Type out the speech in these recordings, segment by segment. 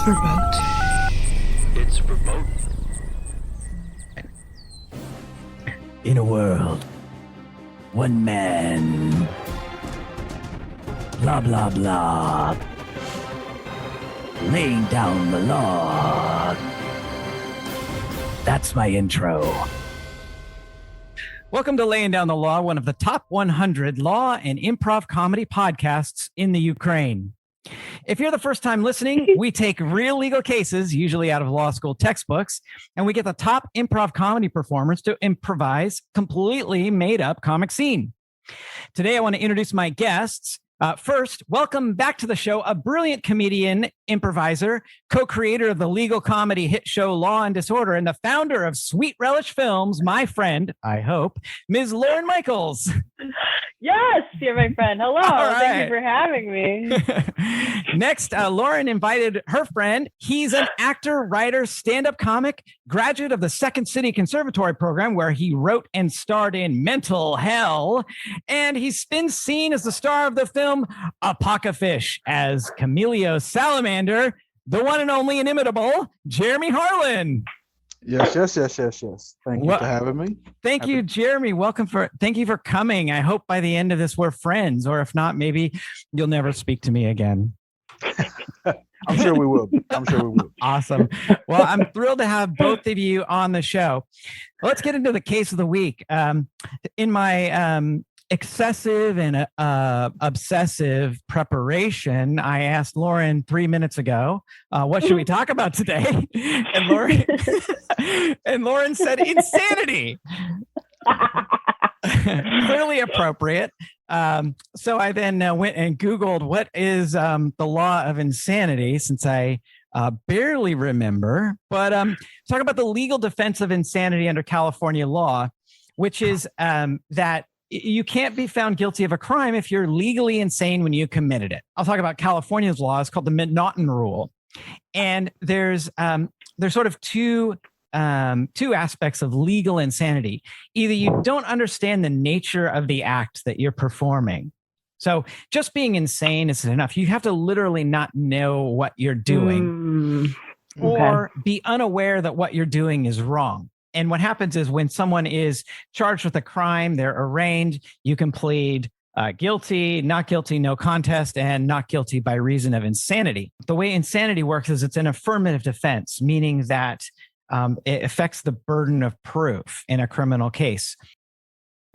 remote. It's remote. In a world, one man, blah, blah, blah, laying down the law. That's my intro. Welcome to Laying Down the Law, one of the top 100 law and improv comedy podcasts in the Ukraine. If you're the first time listening, we take real legal cases, usually out of law school textbooks, and we get the top improv comedy performers to improvise completely made up comic scene. Today, I want to introduce my guests. First, welcome back to the show, a brilliant comedian, improviser, co-creator of the legal comedy hit show Law and Disorder, and the founder of Sweet Relish Films, my friend, I hope, Ms. Lauren Michaels. Yes, you're my friend. Hello. Right. Thank you for having me. Next, Lauren invited her friend. He's an actor, writer, stand-up comic, graduate of the Second City Conservatory program, where he wrote and starred in Mental Hell. And he's been seen as the star of the film Apocafish as Camilio Salamander, the one and only inimitable Jeremy Harlin. Yes. Thank you for having me. Thank you, Jeremy. Thank you for coming. I hope by the end of this we're friends, or if not, maybe you'll never speak to me again. I'm sure we will. Awesome. Well, I'm thrilled to have both of you on the show. Let's get into the case of the week. In my excessive and obsessive preparation, I asked Lauren 3 minutes ago, what should we talk about today? And Lauren said insanity. Clearly appropriate. So I then went and Googled what is the law of insanity, since I barely remember. But talk about the legal defense of insanity under California law, which is that you can't be found guilty of a crime if you're legally insane when you committed it. I'll talk about California's law. It's called the McNaughton rule. And there's sort of two aspects of legal insanity. Either you don't understand the nature of the act that you're performing. So just being insane isn't enough. You have to literally not know what you're doing, or be unaware that what you're doing is wrong. And what happens is when someone is charged with a crime, they're arraigned, you can plead guilty, not guilty, no contest, and not guilty by reason of insanity. The way insanity works is it's an affirmative defense, meaning that it affects the burden of proof in a criminal case.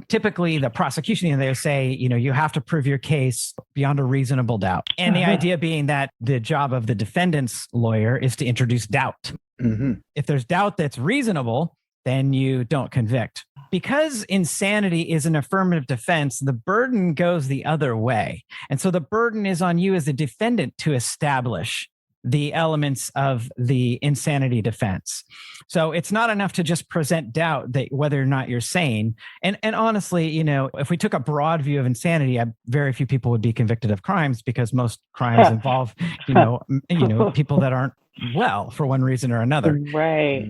Typically, the prosecution, they say, you have to prove your case beyond a reasonable doubt. And the idea being that the job of the defendant's lawyer is to introduce doubt. Mm-hmm. If there's doubt that's reasonable, then you don't convict. Because insanity is an affirmative defense, the burden goes the other way. And so the burden is on you as a defendant to establish the elements of the insanity defense. So it's not enough to just present doubt that whether or not you're sane. And honestly, if we took a broad view of insanity, very few people would be convicted of crimes, because most crimes involve, people that aren't well for one reason or another. Right.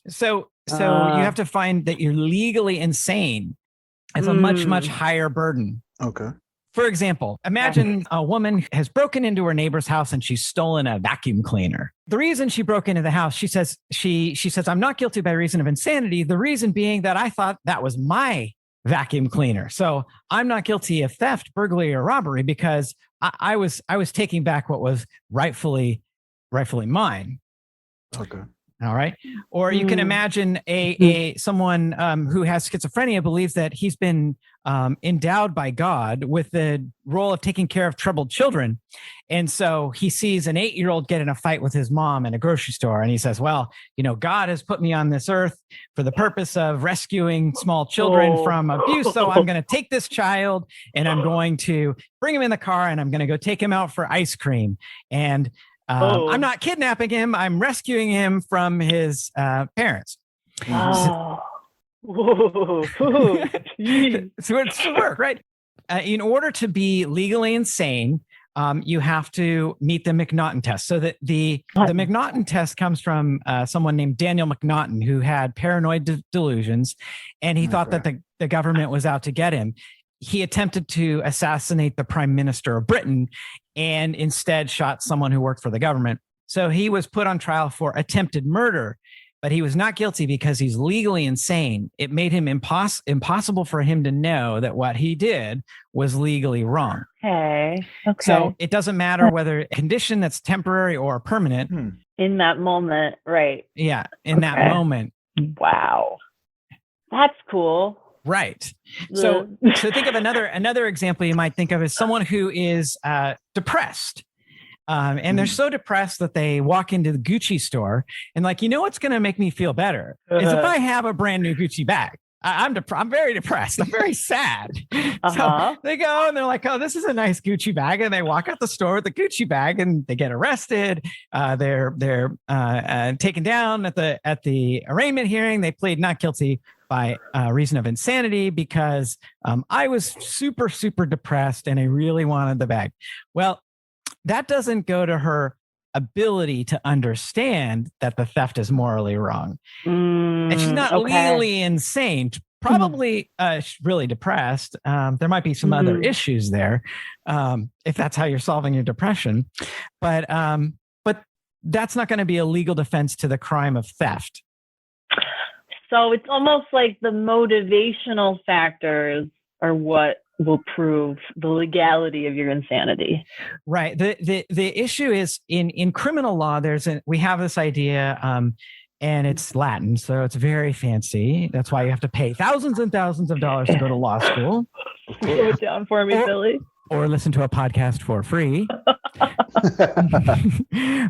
So you have to find that you're legally insane. It's a much, much higher burden. Okay. For example, imagine a woman has broken into her neighbor's house and she's stolen a vacuum cleaner. The reason she broke into the house, she says, I'm not guilty by reason of insanity. The reason being that I thought that was my vacuum cleaner. So I'm not guilty of theft, burglary, or robbery, because I was taking back what was rightfully mine. Okay. All right. Or you can imagine someone who has schizophrenia believes that he's been endowed by God with the role of taking care of troubled children. And so he sees an 8-year-old get in a fight with his mom in a grocery store. And he says, well, God has put me on this earth for the purpose of rescuing small children from abuse. So I'm going to take this child and I'm going to bring him in the car and I'm going to go take him out for ice cream. And I'm not kidnapping him. I'm rescuing him from his parents. Oh. So it's to work, right? In order to be legally insane, you have to meet the McNaughton test. So that the McNaughton test comes from someone named Daniel McNaughton, who had paranoid delusions, and he thought that the government was out to get him. He attempted to assassinate the Prime Minister of Britain and instead shot someone who worked for the government. So he was put on trial for attempted murder, but he was not guilty because he's legally insane. It made him impossible for him to know that what he did was legally wrong. Okay. So it doesn't matter whether a condition that's temporary or permanent. In that moment, right. Yeah, in that moment. Wow. That's cool. Right. So think of another example you might think of is someone who is depressed. And they're so depressed that they walk into the Gucci store and like, you know what's going to make me feel better is if I have a brand new Gucci bag. I'm very depressed. I'm very sad. So they go and they're like, oh, this is a nice Gucci bag. And they walk out the store with the Gucci bag and they get arrested. They're taken down at the arraignment hearing. They plead not guilty by reason of insanity because I was super, super depressed and I really wanted the bag. Well, that doesn't go to her ability to understand that the theft is morally wrong. And she's not legally insane, probably really depressed. There might be some other issues there if that's how you're solving your depression. But that's not going to be a legal defense to the crime of theft. So it's almost like the motivational factors are what will prove the legality of your insanity. Right. The issue is in criminal law, we have this idea, and it's Latin, so it's very fancy. That's why you have to pay thousands and thousands of dollars to go to law school. Slow it down for me, Billy. Or listen to a podcast for free.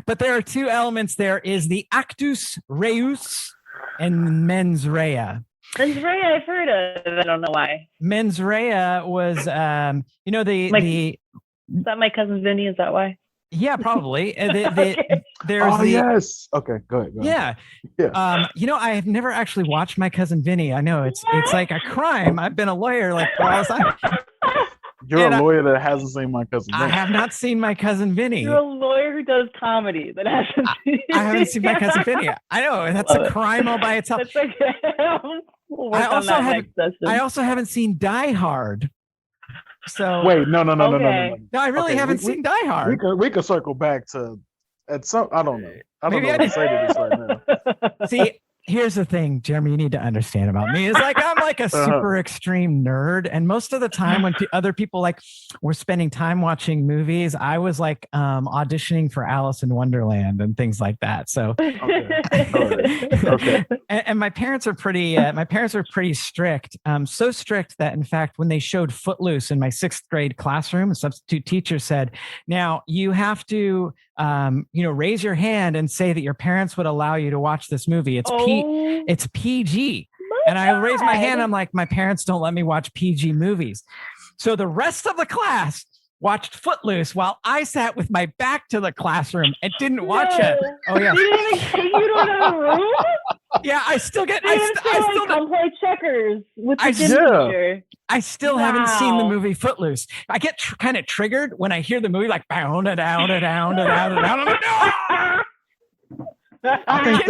But there are two elements. There is the actus reus and mens rea. Mens rea, I've heard of. I don't know why. Mens rea was, is that my cousin Vinny? Is that why? Yeah, probably. Okay. Yes. Okay, go ahead. Yeah. I have never actually watched My Cousin Vinny. I know it's like a crime. I've been a lawyer like for all this time. You're a lawyer that hasn't seen My Cousin Vinny. I have not seen My Cousin Vinny. You're a lawyer who does comedy that hasn't seen. I haven't seen My Cousin Vinny. I know that's a crime all by itself. That's okay. I also haven't seen Die Hard. So wait, no. No, I really haven't seen Die Hard. We could circle back to at some. I don't know. I don't know how to say this right now. See, here's the thing, Jeremy, you need to understand about me. It's like I'm like a super extreme nerd. And most of the time when other people like were spending time watching movies, I was like auditioning for Alice in Wonderland and things like that. So okay. And my parents are pretty strict. So strict that in fact, when they showed Footloose in my 6th grade classroom, a substitute teacher said, now you have to raise your hand and say that your parents would allow you to watch this movie. It's PG. And I raised my hand. I'm like, my parents don't let me watch PG movies. So the rest of the class watched Footloose while I sat with my back to the classroom and didn't watch it. Oh yeah. You don't have a room? Yeah, I still get. Come play checkers with the teacher. I still haven't seen the movie Footloose. I get kind of triggered when I hear the movie like down and down and down and down and down. I think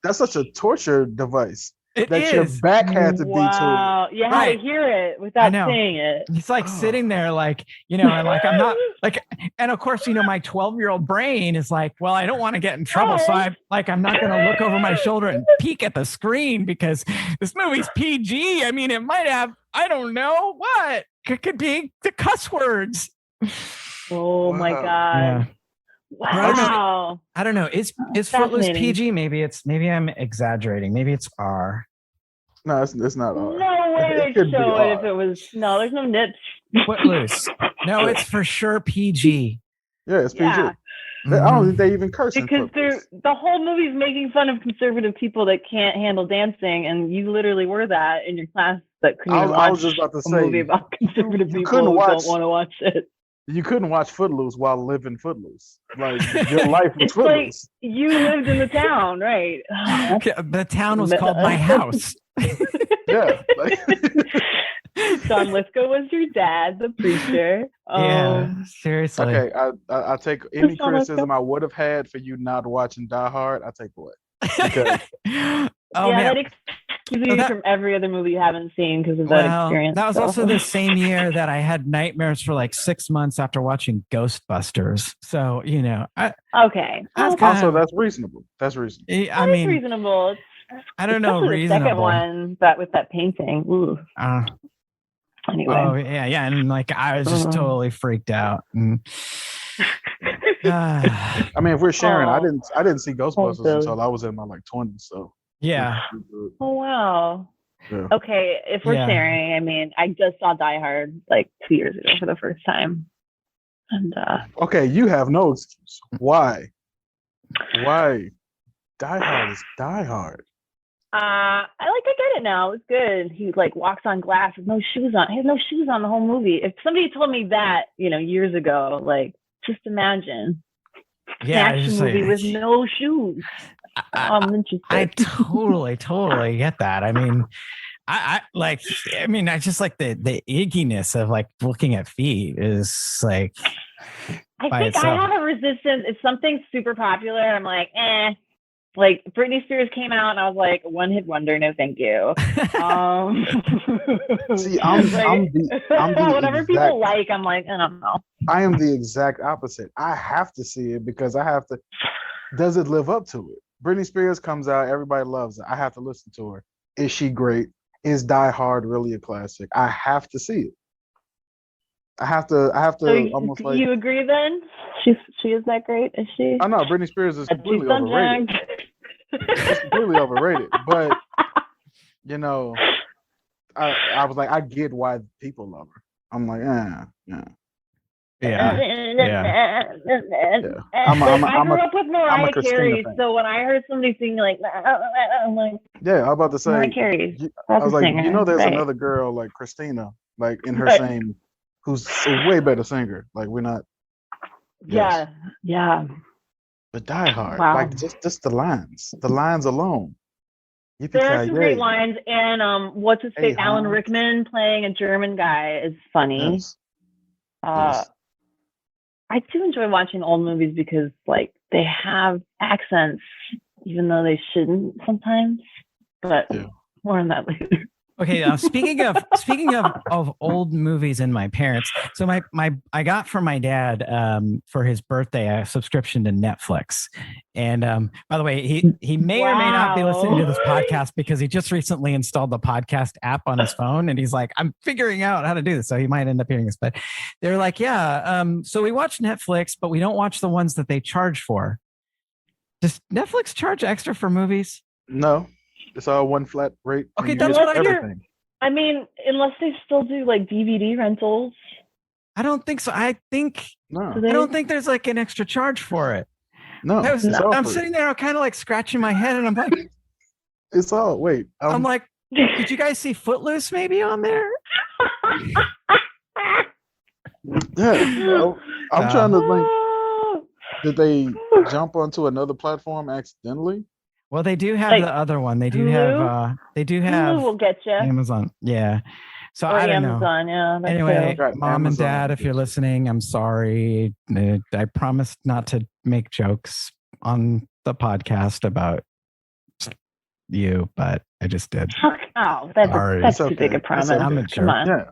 that's such a torture device. Your back had to be to it. You had to hear it without saying it. It's like sitting there like, and like I'm not like, and of course, my 12-year-old brain is like, well, I don't want to get in trouble. So I'm not going to look over my shoulder and peek at the screen because this movie's PG. I mean, it might have, I don't know what. It could be the cuss words. Oh my God. Yeah. Wow. I don't know. Is Footloose PG? Maybe I'm exaggerating. Maybe it's R. No, it's not R. No way they'd show it if it was. No, there's no nips. Footloose. No, it's for sure PG. Yeah, it's PG. Yeah. I don't think they even curse. Because the whole movie's making fun of conservative people that can't handle dancing, and you literally were that in your class that couldn't watch I was just about to say, a movie about conservative people who don't want to watch it. You couldn't watch Footloose while living Footloose. Like your life was Footloose. Like you lived in the town, right? The town was called my house. Yeah. John Lithgow was your dad, the preacher. Yeah, seriously. Okay, I take any criticism I would have had for you not watching Die Hard. I take away. Oh yeah, man. that excuses you from every other movie you haven't seen because of that experience. That was also the same year that I had nightmares for like 6 months after watching Ghostbusters. So, okay. That's reasonable. That's reasonable. I mean, reasonable. I don't know. Especially Reasonable. the second one, that with that painting. Ooh. Anyway. Oh yeah, and like I was just totally freaked out. I mean, if we're sharing, I didn't see Ghostbusters until I was in my like 20s. So yeah. Oh wow. Yeah. Okay, if we're sharing, I mean, I just saw Die Hard like 2 years ago for the first time, and okay, you have no excuse. Why? Die Hard is Die Hard. I get it now. It's good. He like walks on glass with no shoes on. He has no shoes on the whole movie. If somebody told me that, years ago, like just imagine an action movie with no shoes. I'm interested. I totally get that. I mean, I just like the ickiness of like looking at feet is like. I think I have a resistance. If something's super popular, I'm like, eh. Like Britney Spears came out, and I was like, one-hit wonder, no, thank you. See, I'm the whatever people like. I'm like, I don't know. I am the exact opposite. I have to see it because I have to. Does it live up to it? Britney Spears comes out, everybody loves it. I have to listen to her. Is she great? Is Die Hard really a classic? I have to see it. I have to So almost do like. You agree then? She is that great? Is she? I know Britney Spears is completely overrated. It's completely overrated, but I was like, I get why people love her. I'm like, yeah. I grew up with Mariah Carey, so when I heard somebody sing like, I'm like, yeah, I'm about to say Mariah Carey. I was like, singer, there's right? another girl like Christina, like in her same, who's a way better singer. Like we're not. Yes. Yeah. But Die Hard, like just the lines alone. There are some great lines, and what's his face? Alan Rickman playing a German guy is funny. Yes. I do enjoy watching old movies because like they have accents, even though they shouldn't sometimes. But more on that later. Okay, speaking of old movies and my parents, so I got from my dad for his birthday a subscription to Netflix, and by the way, he may or may not be listening to this podcast because he just recently installed the podcast app on his phone, and he's like, I'm figuring out how to do this, so he might end up hearing this. But they're like, so we watch Netflix, but we don't watch the ones that they charge for. Does Netflix charge extra for movies? No. It's all one flat rate. Okay, that's what I hear. I mean, unless they still do like DVD rentals. I don't think so. I don't think there's like an extra charge for it. No, I'm sitting there, kind of like scratching my head, and I'm like, it's all. Wait, I'm like, did you guys see Footloose maybe on there? Yeah, I'm trying to think. Did they jump onto another platform accidentally? Well, they do have the other one. They do have. Hulu will get you. Amazon. Yeah. So I don't Amazon, know. Yeah. Anyway, right. Mom Amazon, and Dad, if you're listening, I'm sorry. I promised not to make jokes on the podcast about you, but I just did. Oh, that's too big a promise. I'm a jerk. Come on. Yeah.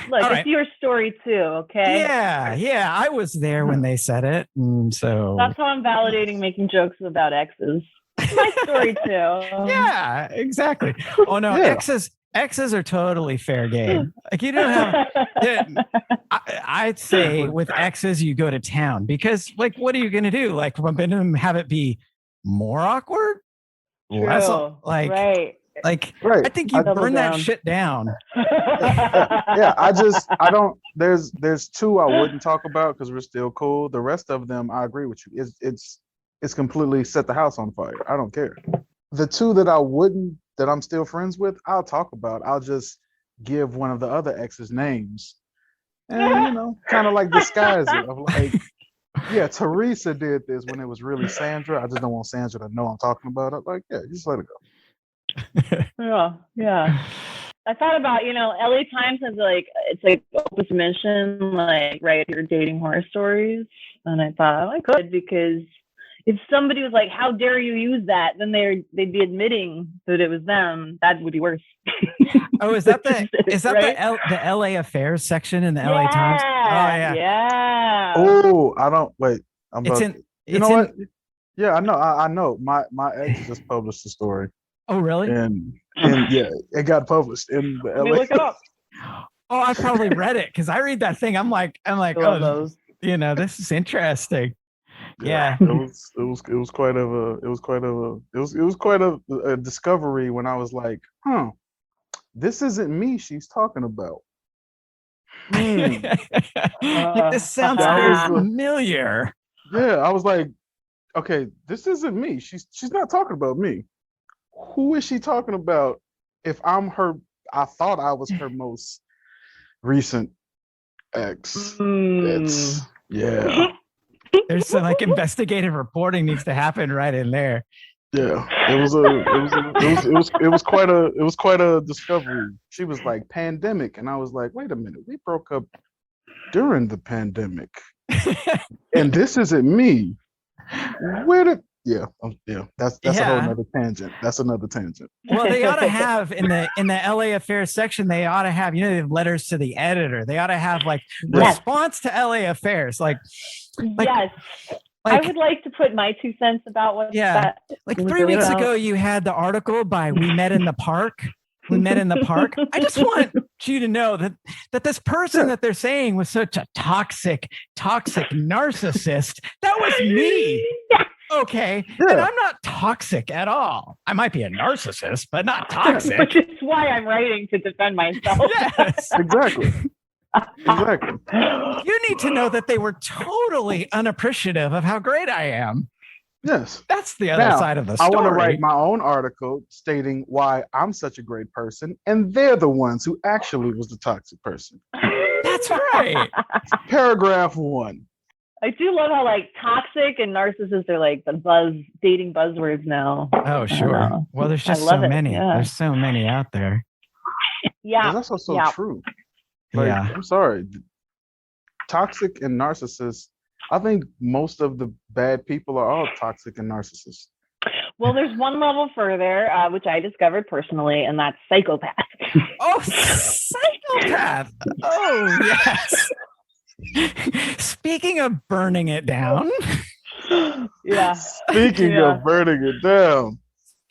Look, it's your story too, okay? Yeah. I was there when they said it, and so that's how I'm validating making jokes about exes. My story too. Yeah, exactly. Oh no, exes are totally fair game. Like you don't have. I'd say with exes you go to town because like what are you gonna do? Like have it be more awkward? True. Right. Like I think you burn that shit down. I don't. There's two I wouldn't talk about because we're still cool. The rest of them I agree with you. It's completely set the house on fire. I don't care. The two that I'm still friends with, I'll talk about. I'll just give one of the other exes names. And, kind of like disguise it. Of like, yeah, Teresa did this when it was really Sandra. I just don't want Sandra to know I'm talking about it. Like, yeah, just let it go. Yeah. I thought about, LA Times has it's like open submission, like, right, you're dating horror stories. And I thought, I could because if somebody was like, "How dare you use that?" then they'd be admitting that it was them. That would be worse. Oh, is that the Right? the LA Affairs section in the LA Times? Oh yeah. Yeah. Oh, I don't wait. I'm It's about. in. You It's know in. what? Yeah, I know. I know. My ex just published the story, Oh really? and yeah, it got published in the Let me LA. look it up. Oh, I probably read it because I read that thing. I'm like, I love oh, those. this is interesting. Yeah. It was quite a discovery when I was like, huh, this isn't me she's talking about. Hmm. Like this sounds That very was familiar. yeah, I was like, okay, this isn't me. She's not talking about me. Who is she talking about? If I'm her, I thought I was her most recent ex. It's yeah. There's some like investigative reporting needs to happen right in there. Yeah, it was quite a discovery. She was like pandemic, and I was like, wait a minute, we broke up during the pandemic, and this isn't me. Where did that's a whole Yeah. nother tangent. That's another tangent. Well, they ought to have in the LA Affairs section. They ought to have, they have letters to the editor. They ought to have like Yes. response to LA Affairs. Like yes. I would like to put my 2 cents about what that. Like 3 weeks ago, you had the article by We Met in the Park. We met in the park. I just want you to know that this person that they're saying was such a toxic narcissist. That was me. Okay. Yeah. And I'm not toxic at all. I might be a narcissist, but not toxic. Which is why I'm writing to defend myself. Yes. Exactly. Exactly. You need to know that they were totally unappreciative of how great I am. Yes. That's the other side of the I story. want to write my own article stating why I'm such a great person, and they're the ones who actually was the toxic person. That's right. Paragraph 1. I do love how like toxic and narcissist are like the dating buzzwords now. Oh, sure. Well, there's just so many. Yeah. There's so many out there. Yeah. That's also so true. Like, yeah. I'm sorry. Toxic and narcissists. I think most of the bad people are all toxic and narcissists. Well, there's one level further, which I discovered personally, and that's psychopath. Oh, psychopath. Oh, yes. Speaking of burning it down. Yeah. Speaking of burning it down.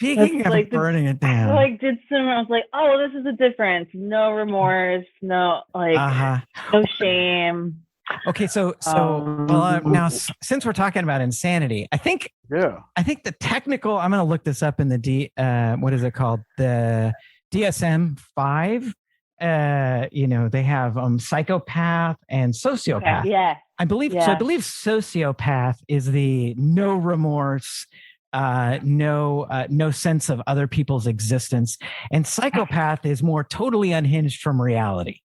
Speaking of like burning it down. Like I was like, oh, this is a difference. No remorse. No, like, no shame. Okay, so now since we're talking about insanity, I think the technical. I'm going to look this up in the what is it called? The DSM-5. They have psychopath and sociopath. Yeah, I believe so. I believe sociopath is the no remorse, no sense of other people's existence, and psychopath is more totally unhinged from reality.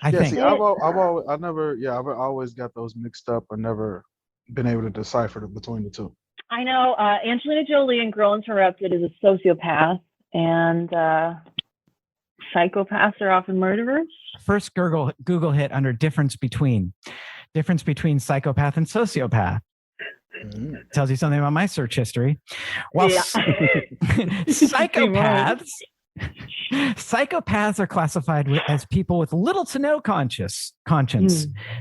I think. See, I've always got those mixed up. I've never been able to decipher between the two. I know Angelina Jolie in Girl Interrupted is a sociopath, and psychopaths are often murderers. First Google hit under difference between psychopath and sociopath. Tells you something about my search history. Well, Psychopaths are classified as people with little to no conscience.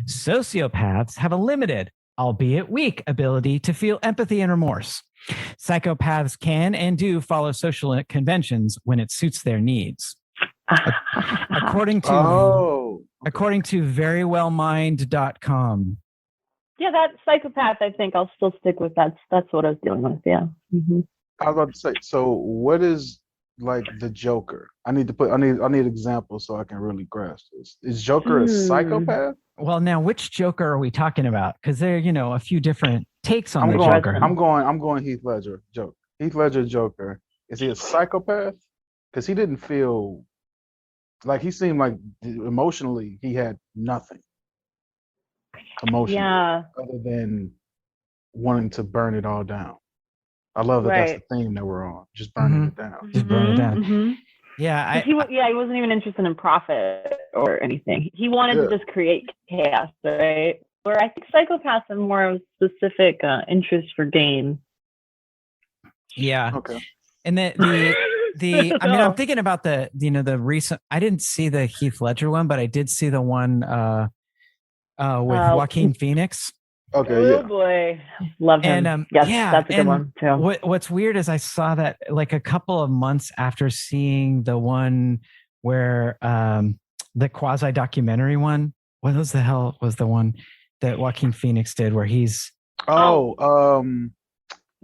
Sociopaths have a limited, albeit weak, ability to feel empathy and remorse. Psychopaths can and do follow social conventions when it suits their needs. According to verywellmind.com. Yeah, that psychopath, I think I'll still stick with that. That's what I was dealing with. Yeah. Mm-hmm. I was about to say, so what is like the Joker? I need examples so I can really grasp this. Is Joker a psychopath? Well, now which Joker are we talking about? Because there are a few different takes on the Joker. I'm going Heath Ledger Joker. Heath Ledger Joker. Is he a psychopath? Because he didn't feel like, he seemed like emotionally he had nothing other than wanting to burn it all down. I love that that's the theme that we're on. Just burning it down. Just burn it down. Mm-hmm. Yeah. He wasn't even interested in profit or anything. He wanted to just create chaos, right? Where I think psychopaths have more of a specific interest for gain. Yeah. Okay. And I mean, I'm thinking about the recent, I didn't see the Heath Ledger one, but I did see the one with Joaquin Phoenix. Okay. Oh Yeah. boy, love him. And yes, yeah, that's a good and one too. What's weird is I saw that like a couple of months after seeing the one where the quasi documentary one. What was the hell was the one that Joaquin Phoenix did where he's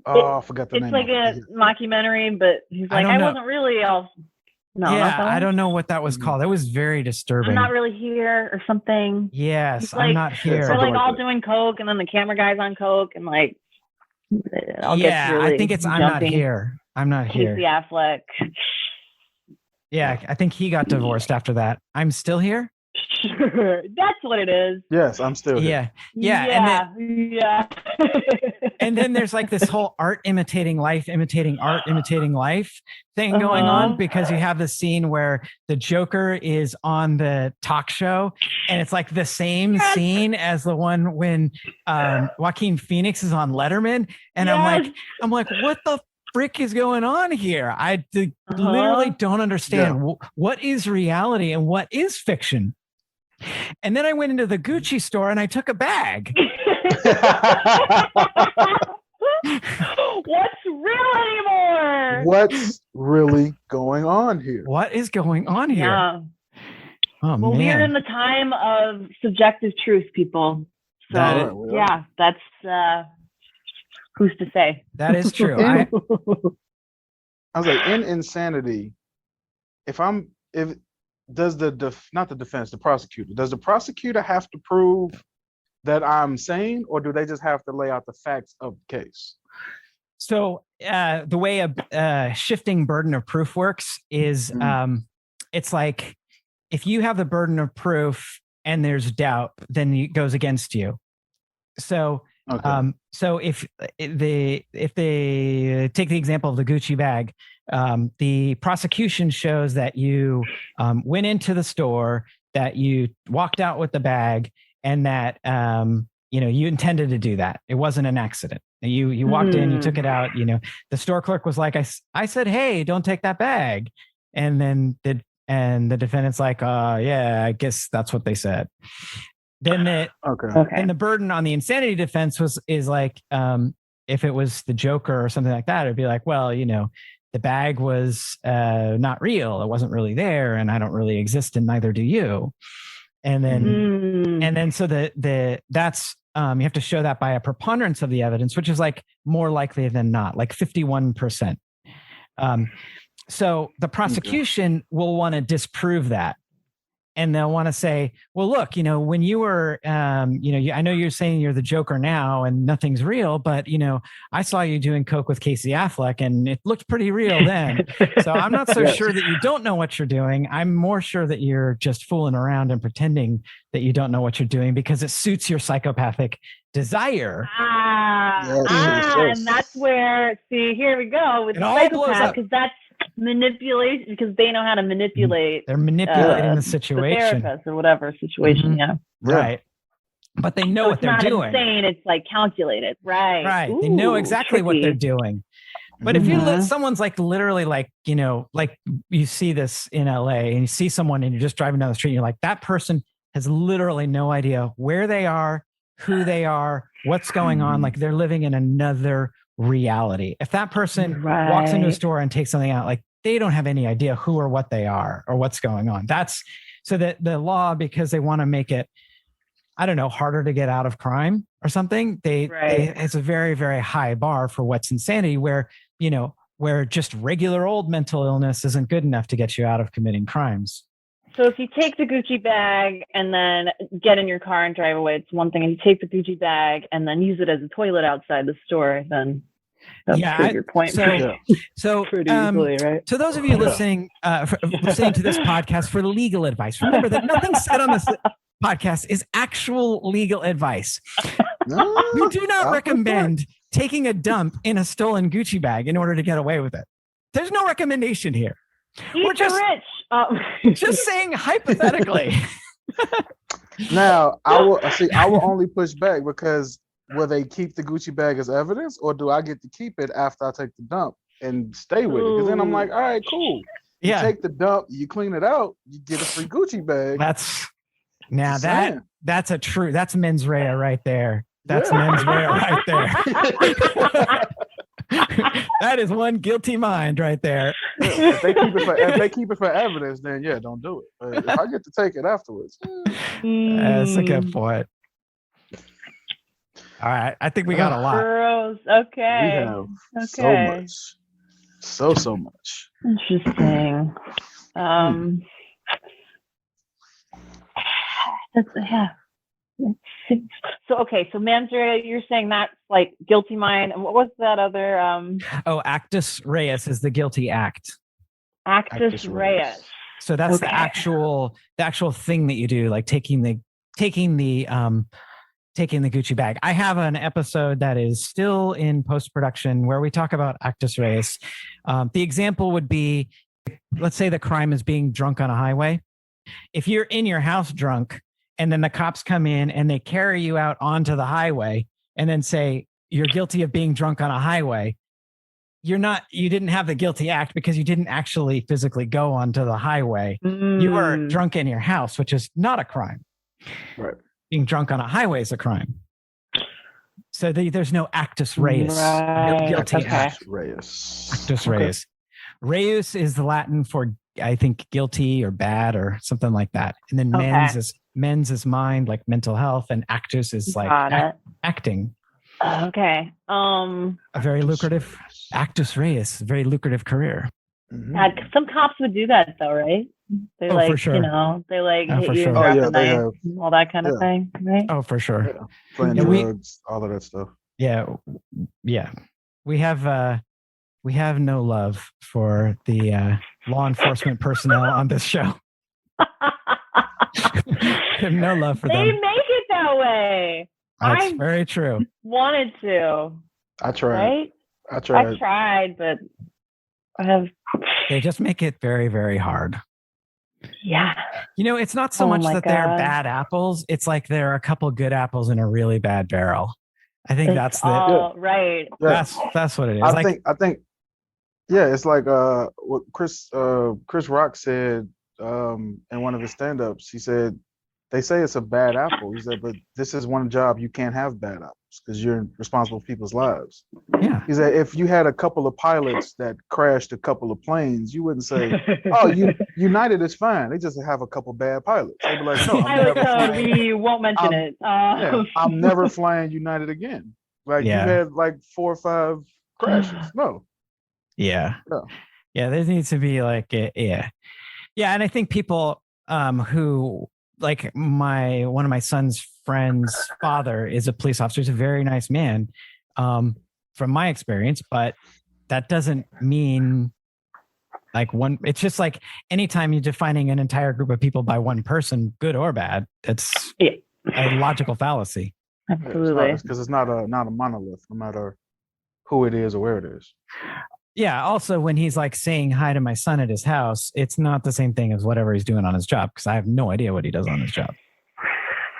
I forgot the name. It's like a mockumentary, but he's like, I wasn't really all. No, yeah, not I don't know what that was called. It was very disturbing. I'm not really here or something. Yes, like, I'm not here. We're like all that. doing coke, and then the camera guy's on coke, and like, I think it's I'm not here. I'm not here. Casey Affleck. Yeah, I think he got divorced after that. I'm still here. That's what it is. Yes, I'm still here. Yeah. Yeah. And then there's like this whole art imitating life thing going on, because you have the scene where the Joker is on the talk show, and it's like the same scene as the one when Joaquin Phoenix is on Letterman, and I'm like, what the frick is going on here? I literally don't understand what is reality and what is fiction. And then I went into the Gucci store and I took a bag. What's real anymore? What's really going on here? What is going on here? Yeah. Oh, well, man. we're in the time of subjective truth, people. So that's who's to say? That is true. I was like, in insanity, does the prosecutor have to prove that I'm sane, or do they just have to lay out the facts of the case? So the way a shifting burden of proof works is it's like if you have the burden of proof and there's doubt, then it goes against you. So so if they take the example of the Gucci bag, the prosecution shows that you went into the store, that you walked out with the bag, and that you intended to do that. It wasn't an accident. You walked in, you took it out. The store clerk was like, I said, hey, don't take that bag, and then the defendant's like, yeah, I guess that's what they said. Then and the burden on the insanity defense is like, if it was the Joker or something like that, it'd be like, well, the bag was not real. It wasn't really there, and I don't really exist, and neither do you. And then so that's you have to show that by a preponderance of the evidence, which is like more likely than not, like 51%. So the prosecution will want to disprove that. And they'll want to say, well, look, when you were, I know you're saying you're the Joker now and nothing's real, but, I saw you doing coke with Casey Affleck and it looked pretty real then. So I'm not so sure that you don't know what you're doing. I'm more sure that you're just fooling around and pretending that you don't know what you're doing because it suits your psychopathic desire. And that's where, here we go with the psychopath, because that's manipulation, because they know how to manipulate. They're manipulating the situation, the therapist or whatever situation. Right. But they know what they're doing. Insane. It's like calculated. Right. Ooh, they know exactly what they're doing. But if you let someone's like literally like you see this in LA and you see someone and you're just driving down the street and you're like, that person has literally no idea where they are, who they are, what's going on. Like they're living in another reality. If that person walks into a store and takes something out, like they don't have any idea who or what they are or what's going on. That's so that the law, because they want to make it, I don't know, harder to get out of crime or something. It's a very, very high bar for what's insanity, where just regular old mental illness isn't good enough to get you out of committing crimes. So if you take the Gucci bag and then get in your car and drive away, it's one thing. If you take the Gucci bag and then use it as a toilet outside the store, then that's your point. So pretty easily, right? To those of you listening to this podcast for legal advice, remember that nothing said on this podcast is actual legal advice. We do not recommend taking a dump in a stolen Gucci bag in order to get away with it. There's no recommendation here. We're just rich. Just saying hypothetically. Now I will see. I will only push back because will they keep the Gucci bag as evidence, or do I get to keep it after I take the dump and stay with it? Because then I'm like, all right, cool. You Yeah. take the dump, you clean it out, you get a free Gucci bag. That's now Just that saying. that's mens rea right there. That's Yeah. mens rea right there. That is one guilty mind right there. If they keep it for evidence, then yeah, don't do it. But if I get to take it afterwards, That's a good point. All right, I think we got a lot. Gross. we Okay. have so Okay. much, so much. Interesting. Yeah. So okay, so mens rea, you're saying that's like guilty mind, and what was that other Oh, actus reus is the guilty act. actus reus? So that's Okay. the actual thing that you do, like taking the Gucci bag. I have an episode that is still in post-production where we talk about actus reus. The example would be, let's say the crime is being drunk on a highway. If you're in your house drunk and then the cops come in and they carry you out onto the highway and then say you're guilty of being drunk on a highway, you didn't have the guilty act because you didn't actually physically go onto the highway. You were drunk in your house, which is not a crime. Right. Being drunk on a highway is a crime. So there's no actus reus. Right. Guilty Okay. act. Reus. Actus Okay. reus. Reus is the Latin for, I think, guilty or bad or something like that. And then mens is mind, like mental health, and actus is like acting. Okay. A very lucrative actus reus, very lucrative career. God, some cops would do that though, right? They Oh, like, for sure. you know, they like Oh, hit for you sure. and drop Oh, yeah, a they knife, have. all that kind of Yeah. thing, right? Oh, for sure. Yeah. Playing Yeah, drugs, all of that stuff. Yeah. We have no love for the law enforcement personnel on this show. We have no love for They them. make it that way. That's I very true. wanted to, I tried. right? I tried. I tried, but I have. They just make it very, very hard. Yeah. It's not so Oh much my that they're God. bad apples. It's like there are a couple good apples in a really bad barrel. I think that's right. Yeah. that's what it is. I think yeah, it's like what Chris Rock said in one of his stand-ups. He said they say it's a bad apple. He said, but this is one job you can't have bad apples because you're responsible for people's lives. Yeah. He said if you had a couple of pilots that crashed a couple of planes, you wouldn't say, "Oh, United is fine." They just have a couple bad pilots. They'd be like, "No, Pilot code, we won't mention it. I'm never flying United again." Like Yeah. you had like 4 or 5 crashes. No. Yeah. No. Yeah. There needs to be like, yeah. And I think people who, like one of my son's friend's father is a police officer. He's a very nice man from my experience, but that doesn't mean like it's just like anytime you're defining an entire group of people by one person, good or bad, it's a logical fallacy. Absolutely. Because it's not a monolith, no matter who it is or where it is. Yeah. Also, when he's like saying hi to my son at his house, it's not the same thing as whatever he's doing on his job because I have no idea what he does on his job.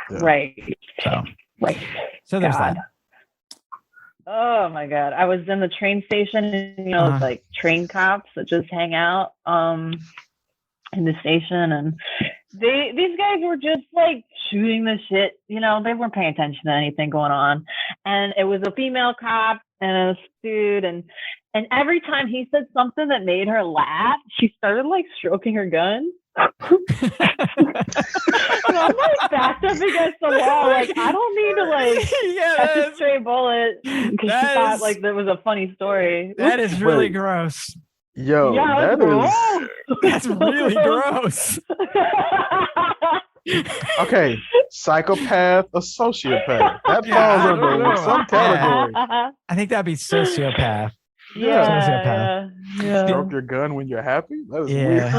Yeah. Right. So there's God. that. Oh my God. I was in the train station and, it's like train cops that just hang out in the station, and these guys were just like shooting the shit, they weren't paying attention to anything going on. And it was a female cop and a dude, and every time he said something that made her laugh, she started like stroking her gun. And I'm like backed up against the wall, like I don't need to like catch a stray bullet because she thought like that was a funny story. That is really gross. Yo, Yeah, that's really gross. Okay, psychopath or sociopath. That falls under some category. I think that'd be sociopath. Yeah. Stroke your gun when you're happy? That is weird.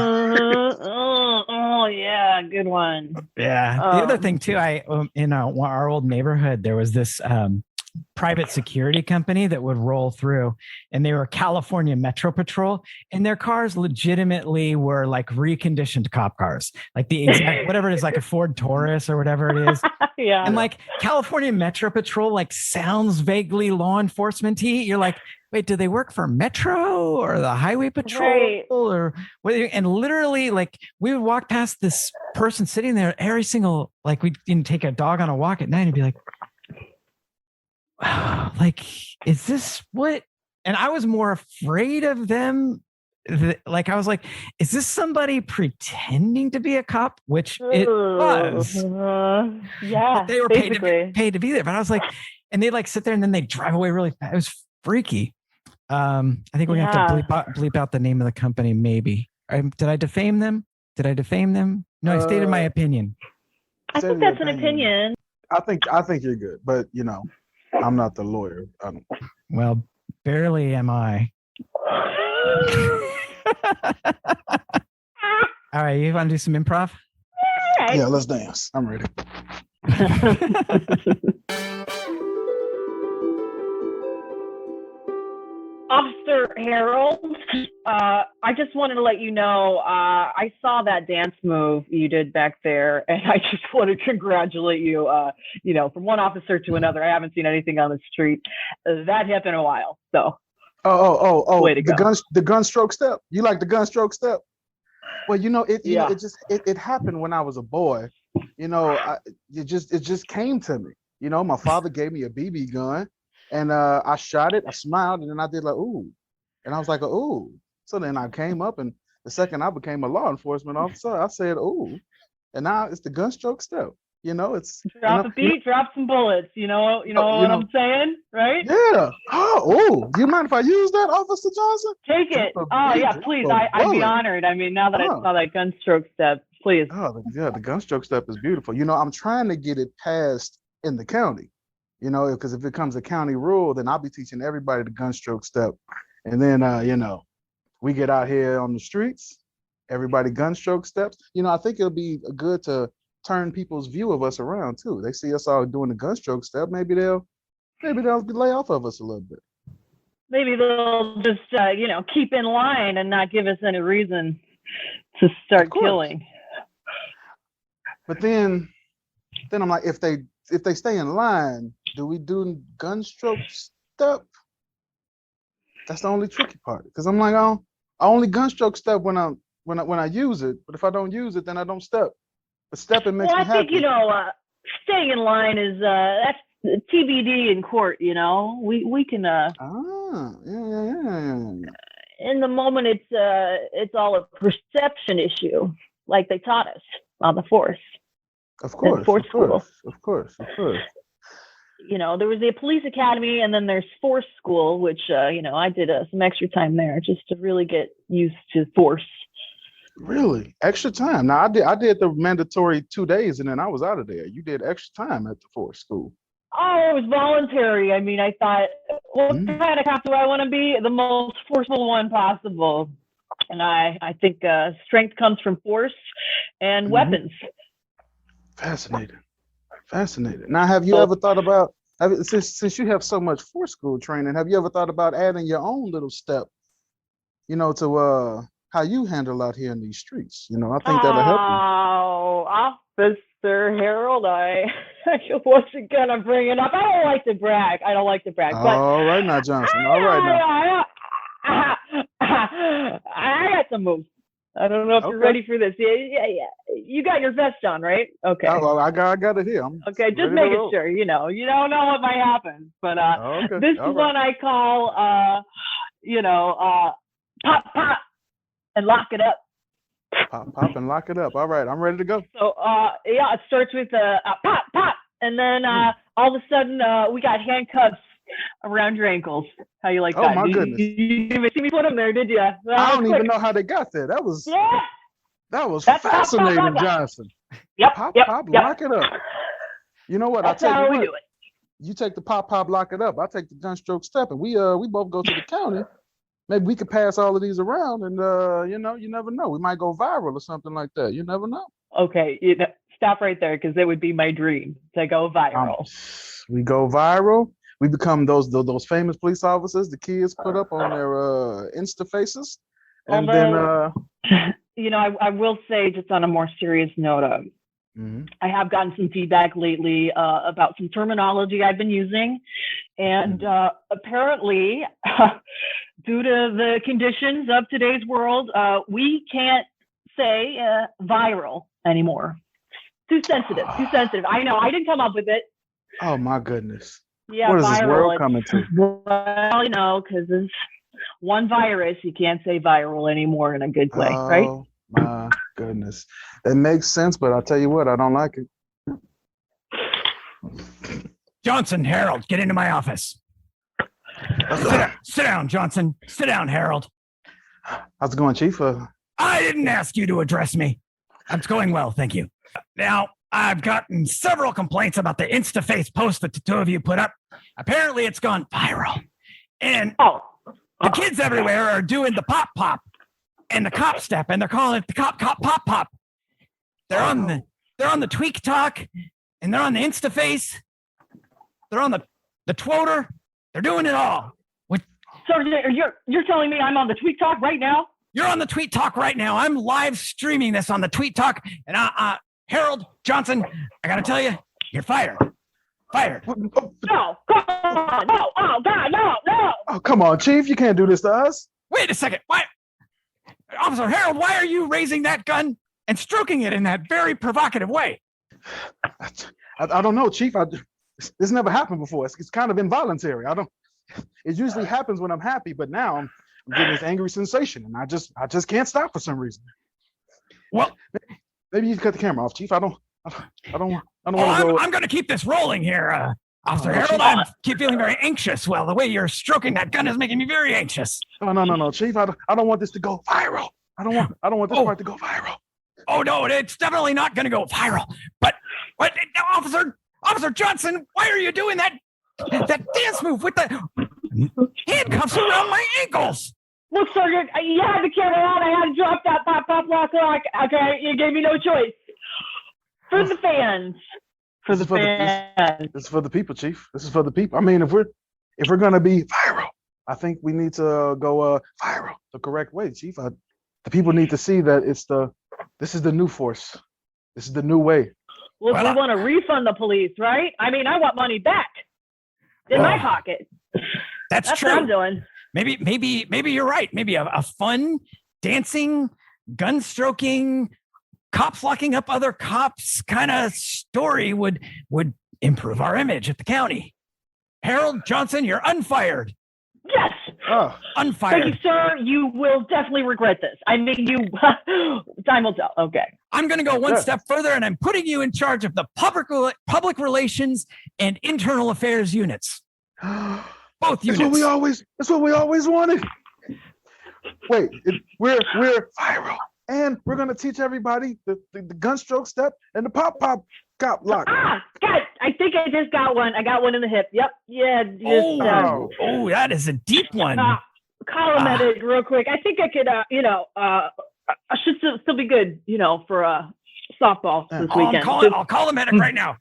Oh, yeah, good one. Yeah. The other thing too, in our old neighborhood, there was this private security company that would roll through, and they were California Metro Patrol, and their cars legitimately were like reconditioned cop cars, like the exact whatever it is, like a Ford Taurus or whatever it is. Yeah. And like California Metro Patrol, like sounds vaguely law enforcement-y. You're like, wait, do they work for Metro or the Highway Patrol Right. or what? And literally, like we would walk past this person sitting there every single, like we'd take a dog on a walk at night and be like, wow, like, is this what? And I was more afraid of them. Like I was like, is this somebody pretending to be a cop? Which it was. Yeah, But they were basically. paid to be there. But I was like, and they like sit there and then they drive away really fast. It was freaky. I think we're gonna have to bleep out the name of the company. Maybe. Did I defame them? No, I stated my opinion. I think that's an opinion. I think you're good, but you know, I'm not the lawyer. I don't. Well, barely am I. All right, you want to do some improv? All right. Yeah, let's dance. I'm ready. Officer Harold, I just wanted to let you know, I saw that dance move you did back there, and I just want to congratulate you. You know, from one officer to another, I haven't seen anything on the street that happened in a while. So, Way to go. The gun stroke step. You like the gun stroke step? Well, you know, Yeah. it happened when I was a boy. You know, it just came to me. You know, my father gave me a BB gun. And I shot it, I smiled, and then I did like, ooh. And I was like, ooh. So then I came up, and the second I became a law enforcement officer, I said, ooh. And now it's the gun stroke step. You know, it's drop a beat, drop some bullets. You know what I'm saying, right? Yeah. Oh, do you mind if I use that, Officer Johnson? Take it. Yeah, please. I'd be honored. I mean, now that I saw that gun stroke step, please. Oh, yeah, the gun stroke step is beautiful. You know, I'm trying to get it passed in the county. You know, because if it becomes a county rule, then I'll be teaching everybody the gun stroke step. And then, you know, we get out here on the streets, everybody gun stroke steps. You know, I think it'll be good to turn people's view of us around too. They see us all doing the gun stroke step. Maybe they'll lay off of us a little bit. Maybe they'll just, you know, keep in line and not give us any reason to start killing. But then I'm like, if they stay in line, do we do gun stroke step? That's the only tricky part. Because I'm like, I only gun stroke step when I use it. But if I don't use it, then I don't step. But stepping makes me happy. Well, I think, you know, staying in line is that's TBD in court. You know, we can. Yeah. In the moment, it's all a perception issue, like they taught us on the force. Of course. You know, there was the police academy, and then there's force school, which you know, I did some extra time there just to really get used to force. Really, extra time? Now I did the mandatory 2 days, and then I was out of there. You did extra time at the force school. Oh, it was voluntary. I mean, I thought, what kind of cop do I want to be? The most forceful one possible. And I think strength comes from force and weapons. Fascinating. Now, have you ever thought about, since you have so much force school training, have you ever thought about adding your own little step, you know, to how you handle out here in these streets? You know, I think that'll help you. Oh, Officer Harold, I wasn't gonna bring it up. I don't like to brag. All right now, Johnson. All right now. I got some moves. I don't know if you're ready for this. Yeah. You got your vest on, right? Okay. Oh, I got it here. Okay, just making sure. You know, you don't know what might happen, but this is what I call, you know, pop, and lock it up. Pop, and lock it up. All right, I'm ready to go. So, yeah, it starts with pop, and then all of a sudden we got handcuffs around your ankles. How you like that? Oh my goodness! You didn't even see me put them there, did you? I don't even know how they got there. That was That's fascinating, pop, Johnson. Yep. Pop, lock it up. You know what? That's how we do it. You take the pop, lock it up. I take the gun stroke step, and we both go to the county. Maybe we could pass all of these around, and you know, you never know. We might go viral or something like that. You never know. Okay, stop right there, because it would be my dream to go viral. We go viral. we become those famous police officers the kids put up on their Insta faces, and Although, I will say, just on a more serious note, then I have gotten some feedback lately about some terminology I've been using, and apparently, due to the conditions of today's world, we can't say viral anymore. Too sensitive. I know. I didn't come up with it. oh my goodness, Yeah, what is viral. this world coming to? Well, because it's one virus, you can't say viral anymore in a good way, right? Oh my goodness, that makes sense, but I'll tell you what, I don't like it. Johnson, Harold, get into my office. Sit down, Johnson. Sit down, Harold. How's it going, Chief? I didn't ask you to address me. It's going well, thank you. Now, I've gotten several complaints about the InstaFace post that the two of you put up. Apparently, it's gone viral. And the kids everywhere are doing the pop pop and the cop step, and they're calling it the cop pop pop. They're on the Tweak Talk, and they're on the InstaFace. They're on the Twotter. They're doing it all. So you're telling me I'm on the Tweet Talk right now? You're on the Tweet Talk right now. I'm live streaming this on the Tweet Talk, and Harold Johnson, I gotta tell you, you're fired. Fired. No, come on, no, oh God, no. Oh, come on, Chief, you can't do this to us. Wait a second. Why, Officer Harold? Why are you raising that gun and stroking it in that very provocative way? I don't know, Chief. This never happened before. It's kind of involuntary. It usually happens when I'm happy, but now I'm getting this angry sensation, and I just can't stop for some reason. Well, maybe you can cut the camera off, Chief. I don't want to go. I'm going to keep this rolling here, Officer Harold. I keep feeling very anxious. Well, the way you're stroking that gun is making me very anxious. No, Chief. I don't want this to go viral. I don't want this part to go viral. Oh no, it's definitely not going to go viral. But what, Officer Johnson? Why are you doing that dance move with the handcuffs around my ankles? Look, Sergeant, you had the camera on. I had to drop that pop, lock. Okay, you gave me no choice. For the fans. This is for the people, Chief. This is for the people. I mean, if we're gonna be viral, I think we need to go viral the correct way, Chief. The people need to see that this is the new force. This is the new way. Look, we want to refund the police, right? I mean, I want money back in my pocket. That's true. What I'm doing. Maybe you're right. Maybe a fun, dancing, gun stroking, cops locking up other cops kind of story would improve our image at the county. Harold Johnson, you're unfired. Yes. Unfired. Thank you, sir. You will definitely regret this. I mean, time will tell. Okay. I'm going to go one step further, and I'm putting you in charge of the public relations and internal affairs units. Both units. That's what we always wanted. Wait, we're viral, and we're gonna teach everybody the gun stroke step and the pop cop lock. God, I think I just got one. I got one in the hip. Yep. Yeah. That is a deep one. Column edit real quick. I think I could. I should still be good. For softball this weekend. I'll call the medic right now.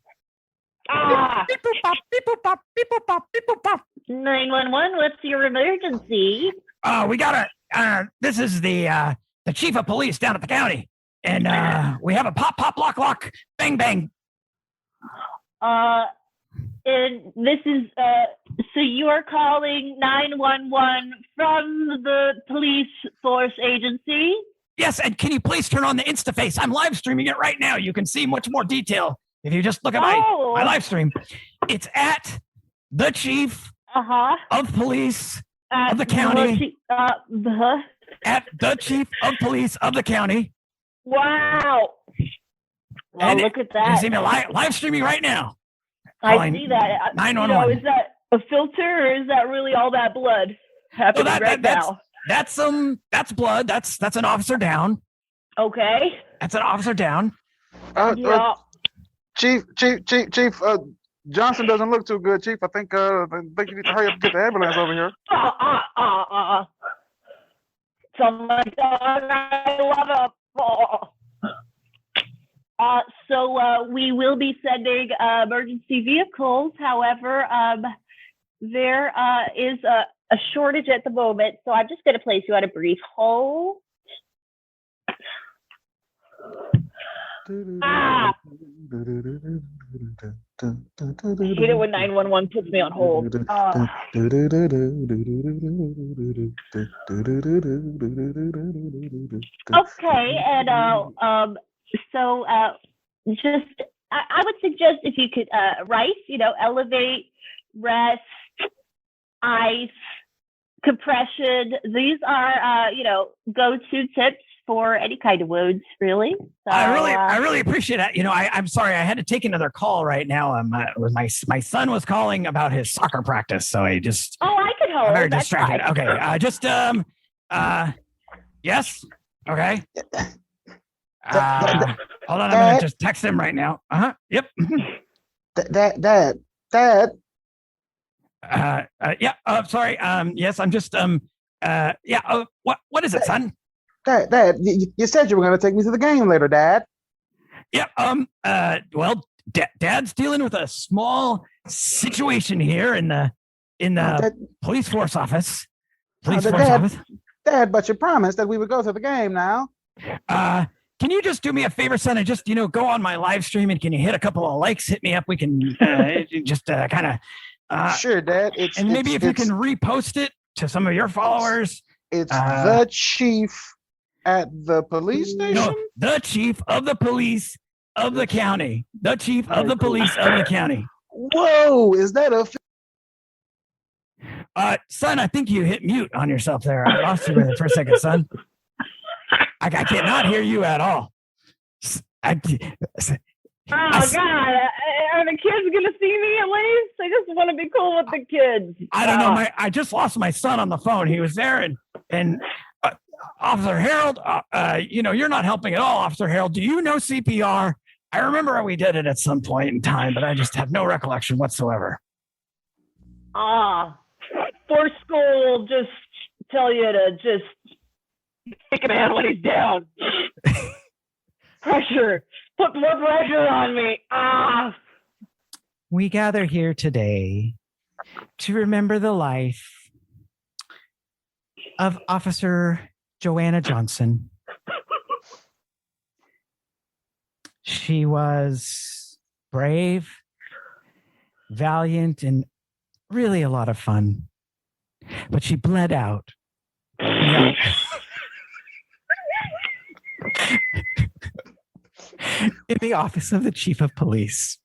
Beep boop pop, beep boop pop, beep boop pop, beep boop pop. 911, what's your emergency? We got this is the chief of police down at the county, and we have a pop lock bang bang. And this is so you are calling 911 from the police force agency? Yes, and can you please turn on the InstaFace? I'm live streaming it right now. You can see much more detail if you just look at my live stream. It's at the chief of police of the county. At the chief of police of the county. Wow. Well, look at that. You see me live streaming right now. I see that. 911. Is that a filter, or is that really all that blood happening now? That's blood. That's an officer down. Okay. That's an officer down. Chief, Johnson doesn't look too good, Chief. I think you need to hurry up and get the ambulance over here. So my dog, I love him. So we will be sending emergency vehicles. However, there is a shortage at the moment, so I'm just going to place you on a brief hold. I hate it when 911 puts me on hold. Okay, and so just I would suggest if you could rice, elevate, rest, ice, compression. These are go-to tips for any kind of wounds, really. So, I really appreciate that. I'm sorry, I had to take another call right now. My son was calling about his soccer practice, so I just I could hold. I'm very That's distracted. fine. Okay, yes, okay. Hold on, I'm gonna just text him right now. Yep. Dad. Yeah. Sorry. Yes, I'm just yeah. What is it, son? Dad, you said you were going to take me to the game later, Dad. Yeah. Well, Dad's dealing with a small situation here in the police force office. Dad, but you promised that we would go to the game now. Can you just do me a favor, son, and just go on my live stream, and can you hit a couple of likes? Hit me up. We can just kind of. Sure, Dad. And maybe if you can repost it to some of your followers. It's the chief at the police station? No, the chief of the police of the county. The chief of the police of the county. Whoa, is that a... Son, I think you hit mute on yourself there. I lost you there for a second, son. I cannot hear you at all. God. Are the kids going to see me at least? I just want to be cool with the kids. I don't know. I just lost my son on the phone. He was there, and Officer Harold, you're not helping at all, Officer Harold. Do you know CPR? I remember we did it at some point in time, but I just have no recollection whatsoever. For school, just tell you to just take a man when he's down. Pressure. Put more pressure on me. We gather here today to remember the life of Officer Joanna Johnson. She was brave, valiant, and really a lot of fun. But she bled out. Yeah. In the office of the chief of police.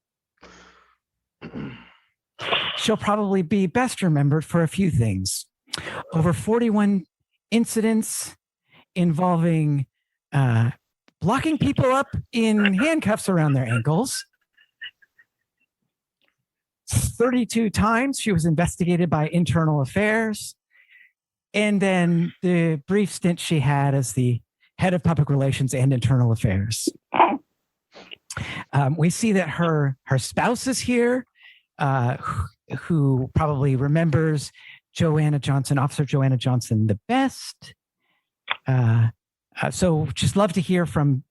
She'll probably be best remembered for a few things. Over 41 incidents involving locking people up in handcuffs around their ankles. 32 times she was investigated by internal affairs. And then the brief stint she had as the head of public relations and internal affairs. We see that her spouse is here, who probably remembers Joanna Johnson, Officer Joanna Johnson, the best. So just love to hear from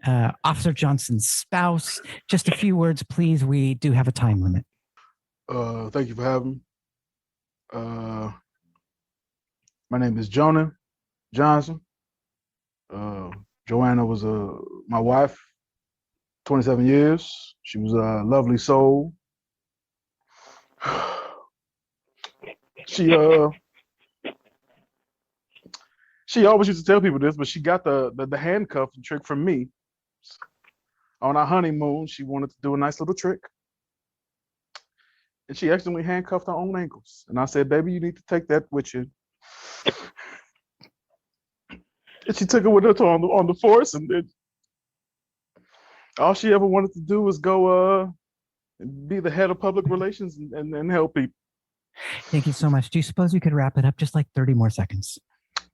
Officer Johnson's spouse. Just a few words, please. We do have a time limit. Thank you for having me. My name is Jonah Johnson. Joanna was my wife, 27 years. She was a lovely soul. She always used to tell people this, but she got the handcuff trick from me. On our honeymoon, she wanted to do a nice little trick. And she accidentally handcuffed her own ankles. And I said, baby, you need to take that with you. And she took it with her on the force, and all she ever wanted to do was go be the head of public relations and help people. Thank you so much. Do you suppose you could wrap it up just like 30 more seconds?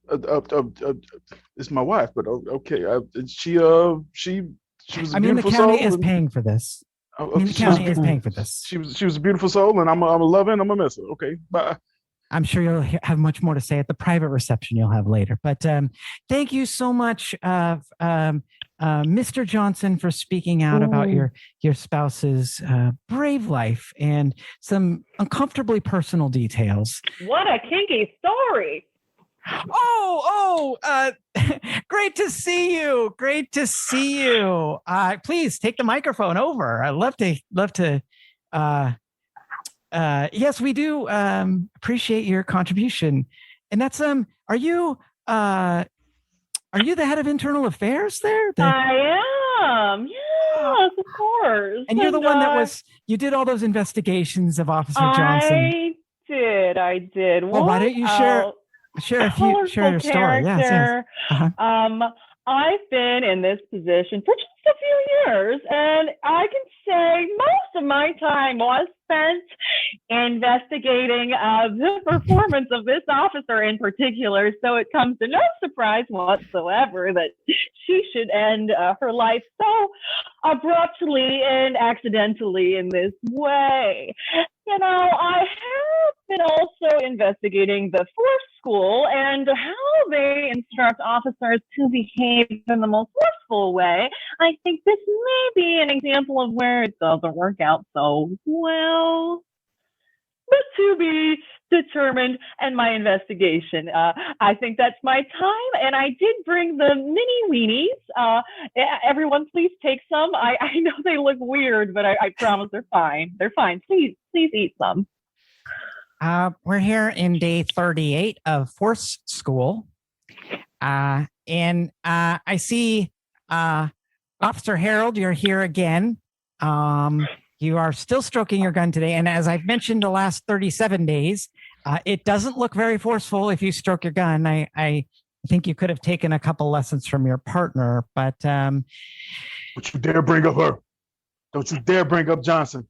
It's my wife, but okay. She was a beautiful soul. The county is paying for this. The county is paying for this. She was a beautiful soul, and I'm a love her, and I'm a miss her. Okay, bye. I'm sure you'll have much more to say at the private reception you'll have later. But thank you so much, Mr. Johnson, for speaking out about your spouse's brave life and some uncomfortably personal details. What a kinky story. Great to see you. Great to see you. Please take the microphone over. I'd love to. Yes, we do appreciate your contribution. And that's are you the head of internal affairs there? I am. Yes, of course. And you're the one that you did all those investigations of Officer Johnson. I did. Well, why don't you share your story? Yes. I've been in this position for just a few years, and I can say most of my time was spent investigating the performance of this officer in particular. So it comes to no surprise whatsoever that she should end her life so abruptly and accidentally in this way. You know, I have been also investigating the force school and how they instruct officers to behave in the most forceful way. I think this may be an example of where it doesn't work out so well. But to be determined and my investigation. I think that's my time. And I did bring the mini weenies. Everyone please take some. I know they look weird, but I promise they're fine. They're fine. Please eat some. We're here in day 38 of Force School. And I see Officer Harold, you're here again. You are still stroking your gun today. And as I've mentioned the last 37 days, it doesn't look very forceful if you stroke your gun. I think you could have taken a couple lessons from your partner, but... Don't you dare bring up her. Don't you dare bring up Johnson.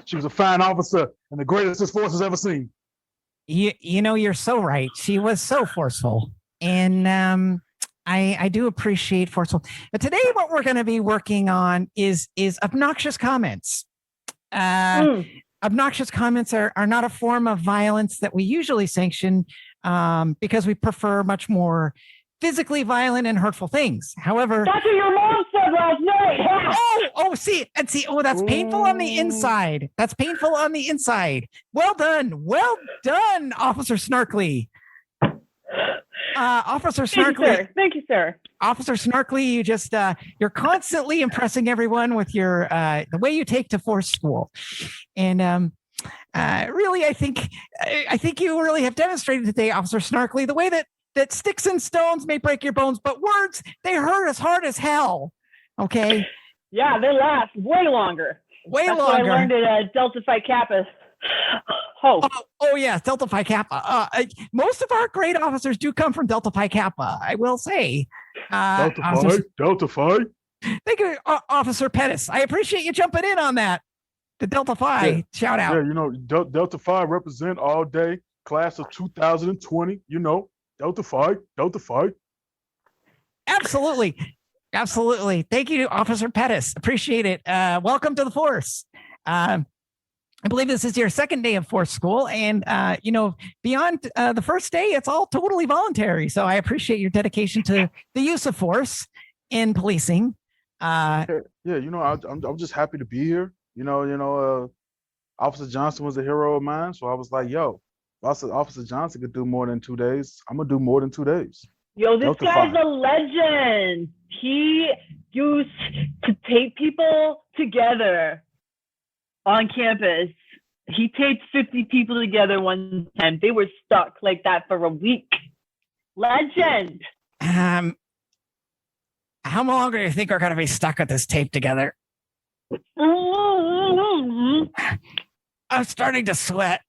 She was a fine officer and the greatest this force has ever seen. You know, you're so right. She was so forceful. And I do appreciate forceful. But today what we're going to be working on is obnoxious comments. Obnoxious comments are not a form of violence that we usually sanction because we prefer much more physically violent and hurtful things. However, that's what your mom said last night. See, that's painful on the inside. That's painful on the inside. Well done, Officer Snarkly. Officer Snarkly. Thank you, sir. Officer Snarkly, you just you're constantly impressing everyone with your the way you take to force school, and really, I think you really have demonstrated today, Officer Snarkly, the way that sticks and stones may break your bones, but words, they hurt as hard as hell. Okay. Yeah, they last way longer. That's what I learned at Delta Phi Kappa. Oh yeah, Delta Phi Kappa. Most of our great officers do come from Delta Phi Kappa, I will say. Delta Phi. Thank you, Officer Pettis. I appreciate you jumping in on that. The Delta Phi shout out. Yeah, you know, Delta Phi represent all day, class of 2020. You know, Delta Phi. Absolutely. Thank you, Officer Pettis. Appreciate it. Welcome to the force. I believe this is your second day of force school, and beyond the first day, it's all totally voluntary. So I appreciate your dedication to the use of force in policing. I'm just happy to be here. Officer Johnson was a hero of mine, so I was like, yo, Officer Johnson could do more than 2 days. I'm gonna do more than 2 days. Yo, this guy's a legend. He used to tape people together on campus. He taped 50 people together one time. They were stuck like that for a week. Legend. How long do you think we're going to be stuck with this tape together? I'm starting to sweat.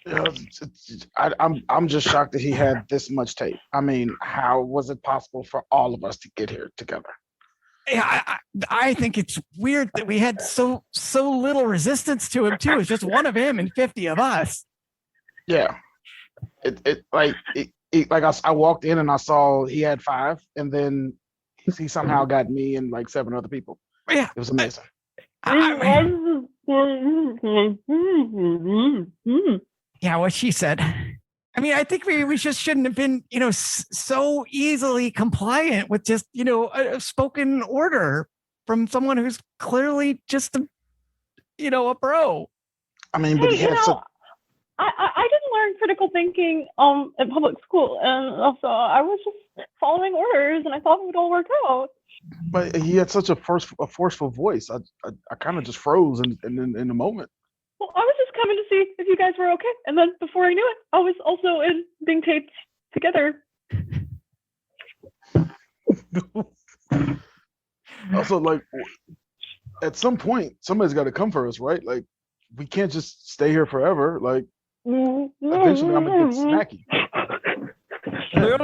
I'm just shocked that he had this much tape. I mean, how was it possible for all of us to get here together? Yeah, I think it's weird that we had so little resistance to him too. It's just one of him and 50 of us. Yeah, I walked in and I saw he had 5, and then he somehow got me and like 7 other people. Yeah, it was amazing. Yeah, what she said. I mean, I think we just shouldn't have been, so easily compliant with just, a spoken order from someone who's clearly just a bro. I mean, but Hey, he had some. I didn't learn critical thinking in public school, and also I was just following orders, and I thought it would all work out. But he had such a forceful voice. I kind of just froze in the moment. Well, I was just coming to see if you guys were okay, and then before I knew it, I was also being taped together. Also, like, at some point, somebody's got to come for us, right? Like, we can't just stay here forever. Like, eventually, I'm gonna get snacky. The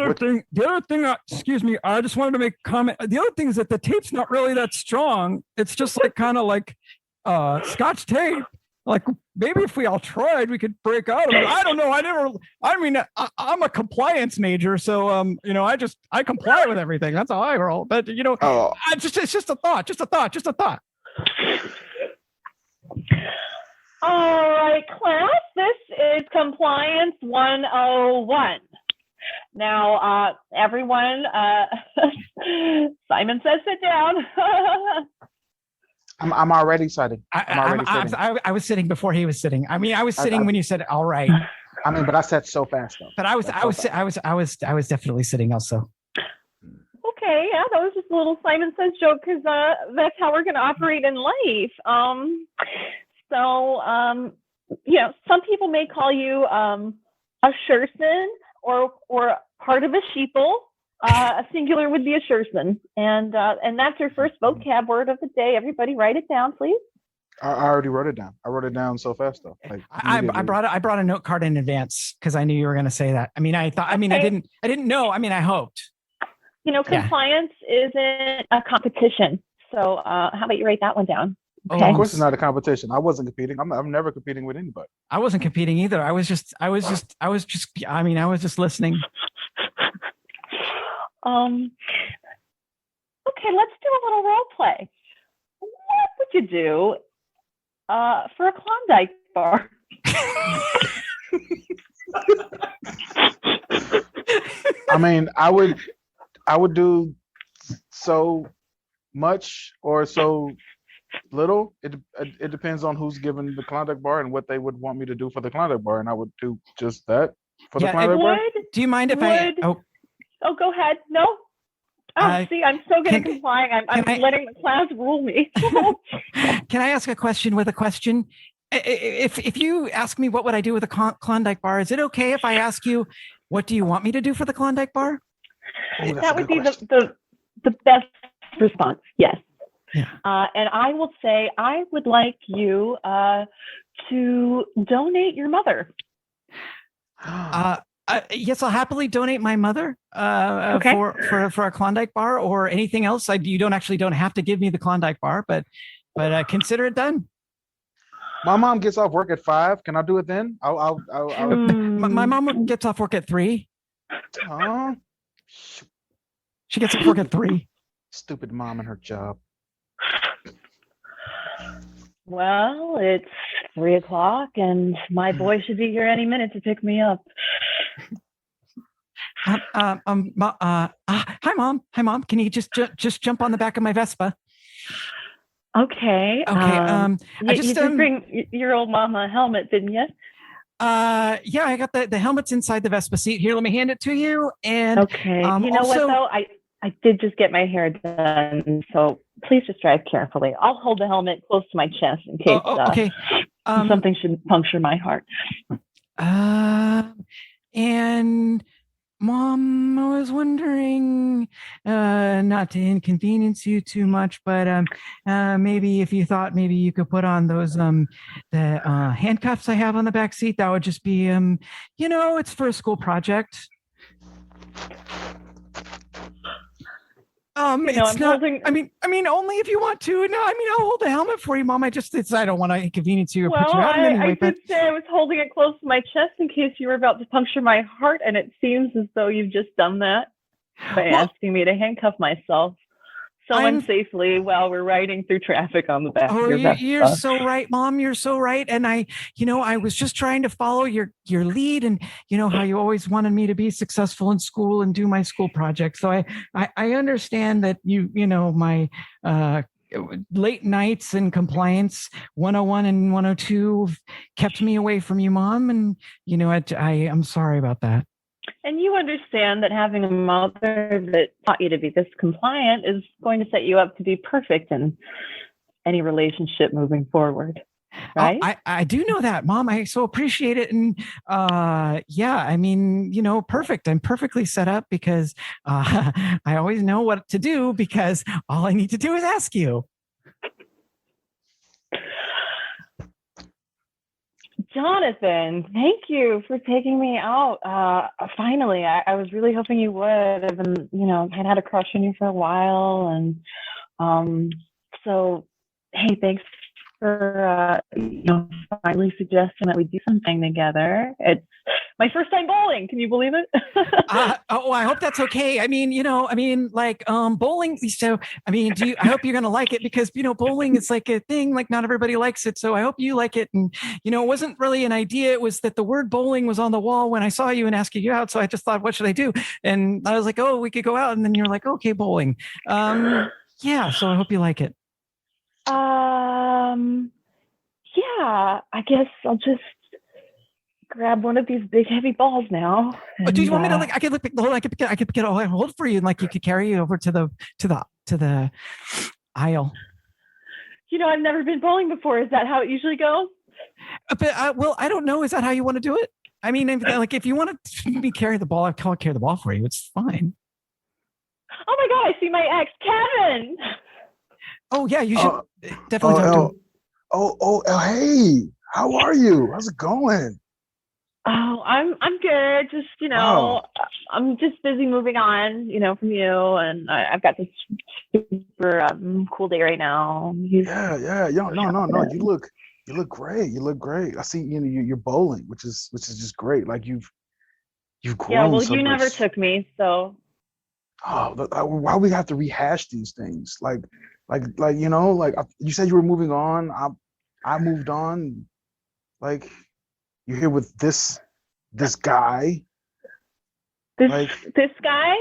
other thing, excuse me, I just wanted to make a comment. The other thing is that the tape's not really that strong. It's just like kind of like Scotch tape. Like maybe if we all tried, we could break out of it. I don't know. I'm a compliance major, so I comply with everything. That's how I roll. But it's just a thought. All right, class, this is Compliance 101. Now, everyone, Simon says sit down. I'm already sitting. I was sitting before he was sitting. I mean, I was sitting when you said all right. I mean, but I said so fast though. But I was definitely sitting also. Okay, yeah, that was just a little Simon Says joke because that's how we're going to operate in life. Some people may call you a sherson or part of a sheeple. A singular would be a sherson, and that's your first vocab word of the day. Everybody, write it down, please. I already wrote it down. I wrote it down so fast though. Like, I brought a note card in advance because I knew you were going to say that. I mean, I thought. I mean, Okay. I didn't know. I mean, I hoped. Compliance isn't a competition. So how about you write that one down? Okay. Of course, it's not a competition. I wasn't competing. I'm never competing with anybody. I wasn't competing either. I was just listening. Okay, let's do a little role play. What would you do for a Klondike bar? I mean, I would do so much or so little. It depends on who's given the Klondike bar and what they would want me to do for the Klondike bar, and I would do just that for the Klondike bar. Do you mind if I? Oh, go ahead. No. See, I'm so good at complying. I'm letting the class rule me. Can I ask a question with a question? If you ask me what would I do with a Klondike bar, is it okay if I ask you what do you want me to do for the Klondike bar? Oh, that would be the best response. Yes. Yeah. And I will say I would like you to donate your mother. Yes, I'll happily donate my mother Okay. for a Klondike bar or anything else. You don't have to give me the Klondike bar, but consider it done. My mom gets off work at 5. Can I do it then? My mom gets off work at 3. Oh, She gets off work at 3. stupid mom and her job. Well, it's 3:00, and my boy should be here any minute to pick me up. Hi, mom. Can you just jump on the back of my Vespa? Okay. Okay. You did bring your old mama a helmet, didn't you? Yeah, I got the helmet's inside the Vespa seat. Here, let me hand it to you. And Okay. You know what though? I did just get my hair done, so please just drive carefully. I'll hold the helmet close to my chest in case okay. Something should puncture my heart. And Mom, I was wondering, not to inconvenience you too much, but maybe if you thought maybe you could put on those the handcuffs I have on the back seat, that would just be it's for a school project. It's not. I mean, only if you want to. No, I mean, I'll hold the helmet for you, Mom. I don't want to inconvenience you or put you out in any way. I did say I was holding it close to my chest in case you were about to puncture my heart, and it seems as though you've just done that by asking me to handcuff myself. someone safely while we're riding through traffic on the back of your Vespa. You're so right, Mom. You're so right. And I was just trying to follow your lead, and how you always wanted me to be successful in school and do my school projects. So I understand that my late nights and compliance 101 and 102 kept me away from you, Mom. And I'm sorry about that. And you understand that having a mother that taught you to be this compliant is going to set you up to be perfect in any relationship moving forward. Right? I do know that, Mom. I so appreciate it. And perfect. I'm perfectly set up because I always know what to do because all I need to do is ask you. Jonathan, thank you for taking me out. Finally, I was really hoping you would. I've been, I'd had a crush on you for a while. And so, hey, thanks for, finally suggesting that we do something together. It's my first time bowling. Can you believe it? I hope that's okay. Bowling. So, I hope you're going to like it because, bowling is like a thing, like not everybody likes it. So I hope you like it. And, it wasn't really an idea. It was that the word bowling was on the wall when I saw you and asking you out. So I just thought, what should I do? And I was like, oh, we could go out. And then you're like, okay, bowling. Yeah. So I hope you like it. Yeah, I guess I'll just grab one of these big heavy balls now. And, do you want me to I could pick it all hold for you and you could carry it over to the aisle. I've never been bowling before. Is that how it usually goes? But I don't know. Is that how you want to do it? If you want to carry the ball, I'll carry the ball for you. It's fine. Oh my God, I see my ex, Kevin. Oh yeah, you should definitely talk to him. Hey, how are you? How's it going? Oh, I'm good. Just I'm just busy moving on, from you, and I've got this super cool day right now. Yeah. No. You look great. You look great. I see you're bowling, which is just great. Like you've grown. Yeah, well, so you much. never took me, so. Oh, why we have to rehash these things? You said you were moving on. I moved on. Like you're here with this guy. This guy?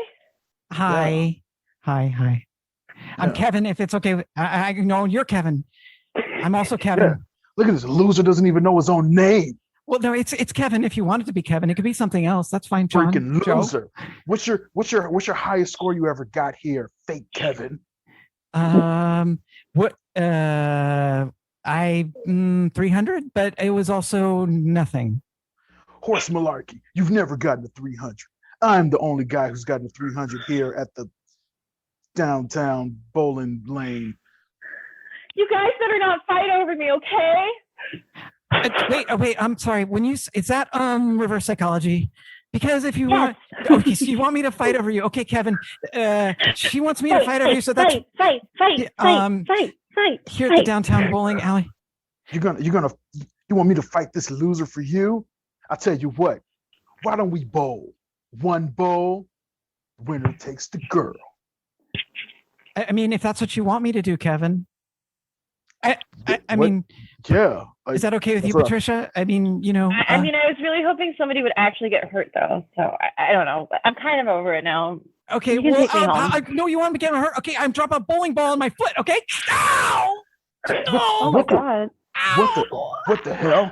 Hi. Yeah. Hi. I'm Kevin. If it's okay, I know you're Kevin. I'm also Kevin. Yeah. Look at this loser. Doesn't even know his own name. Well, no, it's Kevin. If you want it to be Kevin, it could be something else. That's fine, John. Freaking Joe. loser. What's your highest score you ever got here, fake Kevin? What? 300, but it was also nothing. Horse Malarkey. You've never gotten a 300. I'm the only guy who's gotten a 300 here at the downtown bowling lane. You guys better not fight over me, okay? Wait. I'm sorry. Is that reverse psychology? Because if you want, okay, so you want me to fight over you, okay, Kevin? She wants me to fight over you, so that's fight. Here at the downtown bowling alley. You want me to fight this loser for you? I'll tell you what. Why don't we bowl? One bowl, winner takes the girl. If that's what you want me to do, Kevin. I mean, yeah. Is that okay with you, Patricia? I was really hoping somebody would actually get hurt, though. So I don't know. I'm kind of over it now. Okay, well, no, you want me to get hurt? Okay, I'm dropping a bowling ball on my foot. Okay. Ow! Oh my God! What the hell?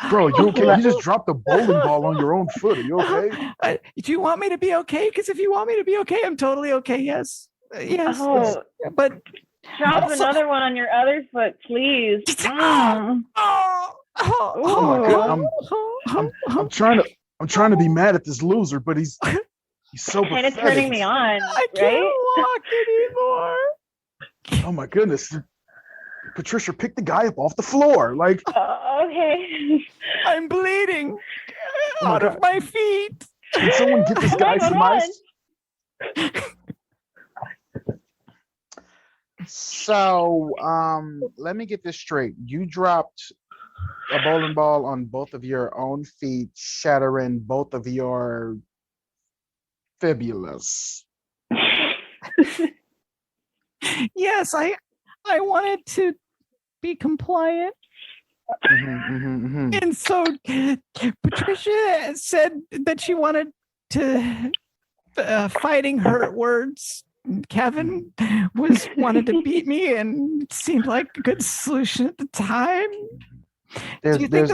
Bro, you okay? You just dropped a bowling ball on your own foot. Are you okay? Do you want me to be okay? Because if you want me to be okay, I'm totally okay. Yes. Yes. Oh, but drop another one on your other foot, please. Oh my God! I'm trying to be mad at this loser, but he's so kind of turning me on. I can't walk anymore. Oh my goodness. Patricia, pick the guy up off the floor. Okay. I'm bleeding out of my feet. Can someone get this guy some ice? So, let me get this straight. You dropped a bowling ball on both of your own feet, shattering both of your fibulas. Yes, I wanted to be compliant. And so Patricia said that she wanted to fighting hurt words. Kevin wanted to beat me, and it seemed like a good solution at the time. Do you think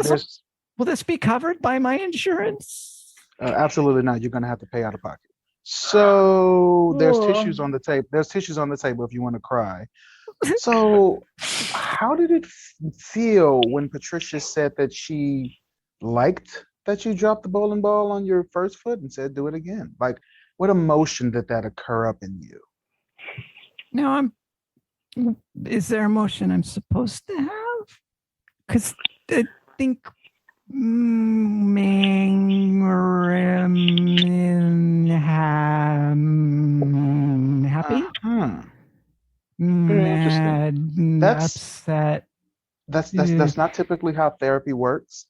will this be covered by my insurance? Absolutely not. You're going to have to pay out of pocket. So there's tissues on the table. There's tissues on the table if you want to cry. So how did it feel when Patricia said that she liked that you dropped the bowling ball on your first foot and said, do it again? Like, what emotion did that occur up in you? No, is there emotion I'm supposed to have? Because I think happy, mad, upset. That's not typically how therapy works.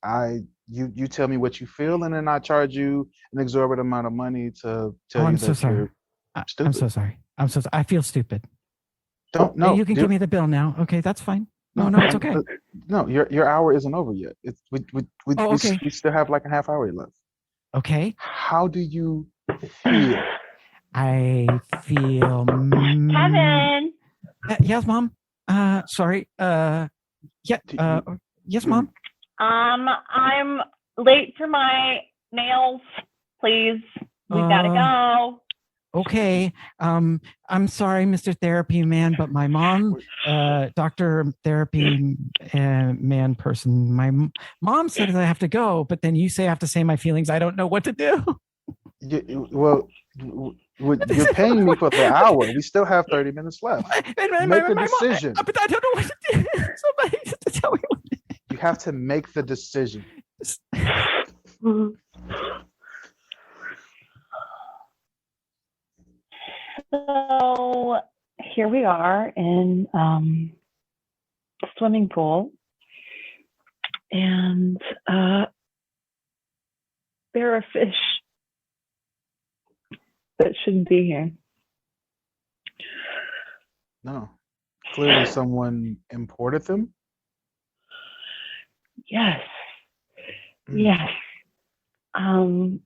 You tell me what you feel, and then I charge you an exorbitant amount of money to tell you I'm that so sorry. you're stupid. I'm so sorry. I feel stupid. No, you can give me the bill now. Okay, that's fine. No, it's okay. No, your hour isn't over yet. We still have like a half hour left. Okay. How do you feel? I feel. Kevin. Yes, Mom. Sorry. Yes, Mom. I'm late for my nails. Please, we gotta go. Okay. I'm sorry, Mr. Therapy Man, but my mom, Dr. Therapy Man person, my mom said that I have to go, but then you say I have to say my feelings. I don't know what to do. You're paying me for the hour. We still have 30 minutes left. Make a decision. But I don't know what to do. Somebody has to tell me what to do. You have to make the decision. So here we are in a swimming pool, and there are fish that shouldn't be here. No. Clearly someone imported them. Yes. Yes. And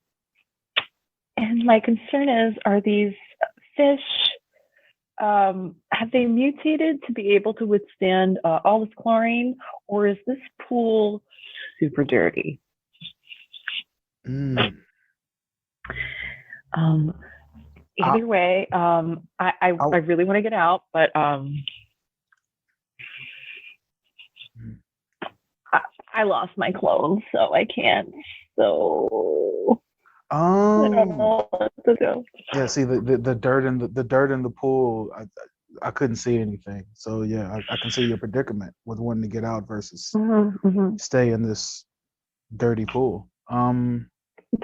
my concern is, are these fish, have they mutated to be able to withstand all this chlorine, or is this pool super dirty? Either way, I really want to get out, but I lost my clothes, so I can't. So I don't know what to do. Yeah, see the dirt in the dirt in the pool. I couldn't see anything. So yeah, I can see your predicament with wanting to get out versus stay in this dirty pool.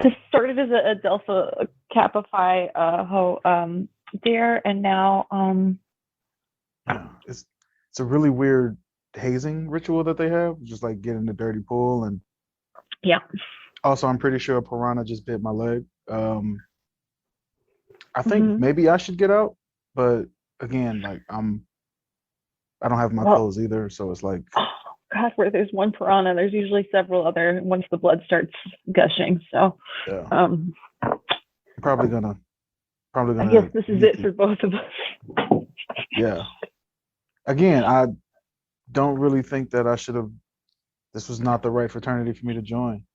This started as a Delta Kappa Phi dare, and now yeah, it's a really weird hazing ritual that they have, just like get in the dirty pool. And yeah. Also, I'm pretty sure a piranha just bit my leg. I think maybe I should get out, but again, like I don't have my clothes either, so it's like. Oh God, where there's one piranha, there's usually several other once the blood starts gushing. So, yeah. Probably gonna. I guess this is it for both of us. Yeah. Again, I don't really think that I should have. This was not the right fraternity for me to join.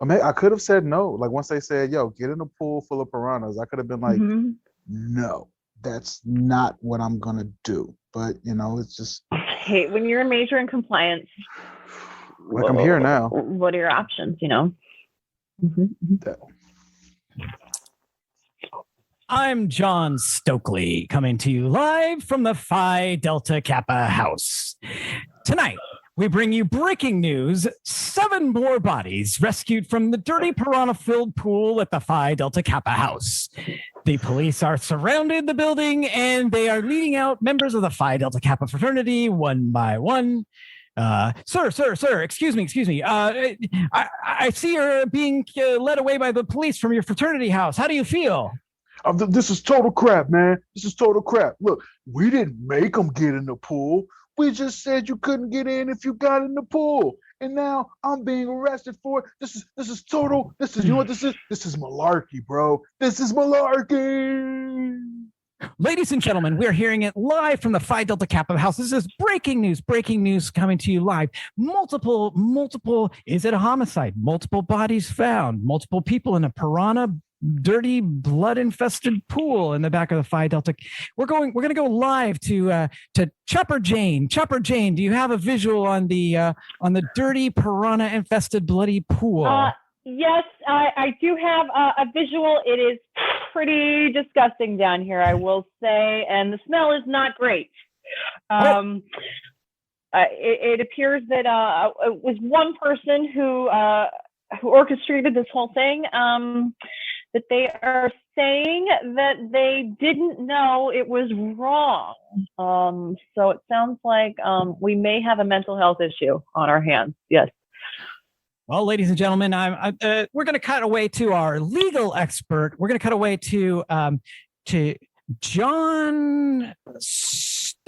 I could have said no. Like once they said, "Yo, get in a pool full of piranhas," I could have been like, "No, that's not what I'm gonna do." But it's just. Hey, when you're a major in compliance, like I'm here now. What are your options? I'm John Stokely, coming to you live from the Phi Delta Kappa house. Tonight, we bring you breaking news: 7 more bodies rescued from the dirty piranha-filled pool at the Phi Delta Kappa house. The police are surrounded the building, and they are leading out members of the Phi Delta Kappa fraternity one by one. Sir, excuse me. I see you're being led away by the police from your fraternity house. How do you feel? This is total crap, man. This is total crap. Look, we didn't make them get in the pool. We just said you couldn't get in if you got in the pool. And now I'm being arrested for it. This is total. This is, you know what this is? This is malarkey, bro. This is malarkey. Ladies and gentlemen, we're hearing it live from the Phi Delta Kappa House. This is breaking news coming to you live. Multiple, is it a homicide? Multiple bodies found, multiple people in a piranha, dirty, blood-infested pool in the back of the Phi Delta. We're going to go live to Chopper Jane. Chopper Jane, do you have a visual on the dirty, piranha-infested, bloody pool? Yes, I do have a visual. It is pretty disgusting down here, I will say, and the smell is not great. It appears that it was one person who orchestrated this whole thing. That they are saying that they didn't know it was wrong. So it sounds like we may have a mental health issue on our hands. Yes. Well, ladies and gentlemen, we're going to cut away to our legal expert. We're going to cut away to John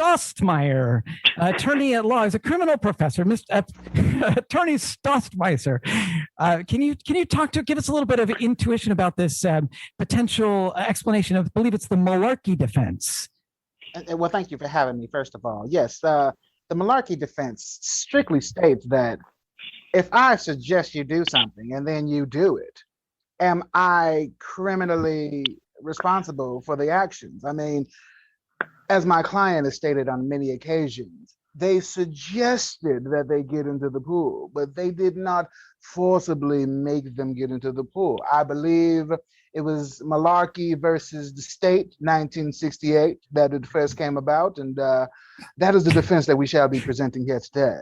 Stostmeyer, attorney at law. He's a criminal professor, Attorney Stostmeyer. Can you give us a little bit of intuition about this potential explanation of, I believe it's the Malarkey defense? Well, thank you for having me, first of all. Yes, the Malarkey defense strictly states that if I suggest you do something and then you do it, am I criminally responsible for the actions? I mean, as my client has stated on many occasions, they suggested that they get into the pool, but they did not forcibly make them get into the pool. I believe it was Malarkey versus the state, 1968, that it first came about, and that is the defense that we shall be presenting here today.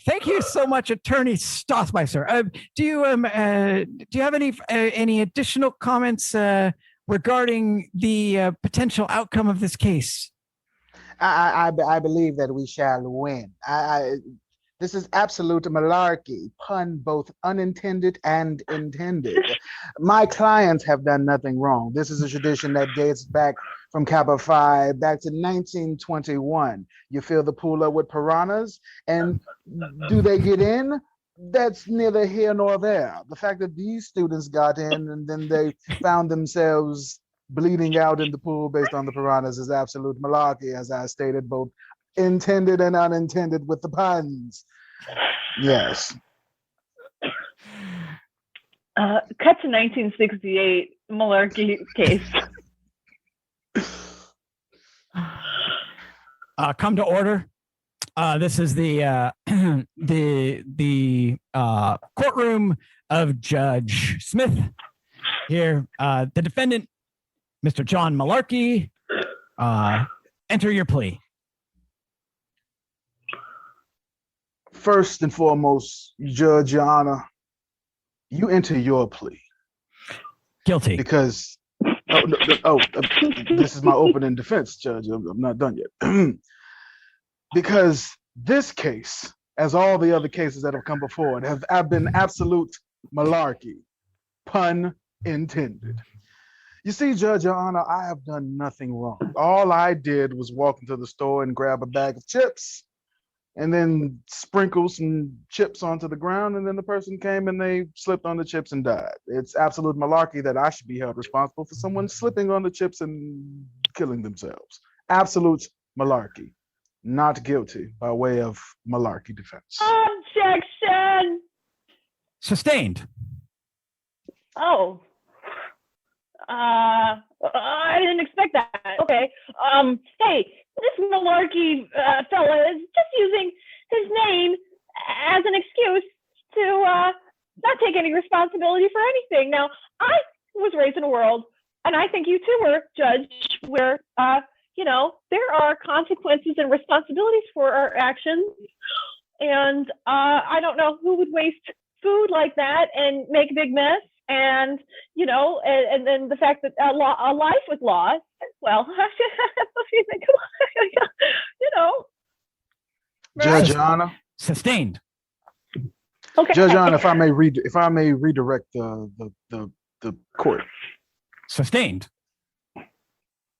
Thank you so much, Attorney Stossmeister. Do you have any additional comments regarding the potential outcome of this case? I believe that we shall win. This is absolute malarkey, pun both unintended and intended. My clients have done nothing wrong. This is a tradition that dates back from Kappa Phi back to 1921. You fill the pool up with piranhas, and do they get in? That's neither here nor there. The fact that these students got in and then they found themselves bleeding out in the pool based on the piranhas is absolute malarkey, as I stated, both intended and unintended with the puns. Yes. Cut to 1968 Malarkey case. Come to order. This is the courtroom of Judge Smith. Here, the defendant, Mr. John Malarkey, enter your plea. First and foremost, Judge, Your Honor, you enter your plea. Guilty. Because, this is my opening defense, Judge. I'm not done yet. Because this case, as all the other cases that have come before it, have been absolute malarkey, pun intended. You see, Judge, Your Honor, I have done nothing wrong. All I did was walk into the store and grab a bag of chips and then sprinkle some chips onto the ground, and then the person came and they slipped on the chips and died. It's absolute malarkey that I should be held responsible for someone slipping on the chips and killing themselves. Absolute malarkey. Not guilty by way of malarkey defense. Objection! Sustained. Oh. I didn't expect that. Okay. Hey, this malarkey fella is just using his name as an excuse to not take any responsibility for anything. Now, I was raised in a world, and I think you too were, Judge, where there are consequences and responsibilities for our actions. And I don't know who would waste food like that and make a big mess. And, and then the fact that a life with laws, well, Judge, Your Honor. Sustained. Okay. Judge, Your Honor, if I may redirect the court. Sustained.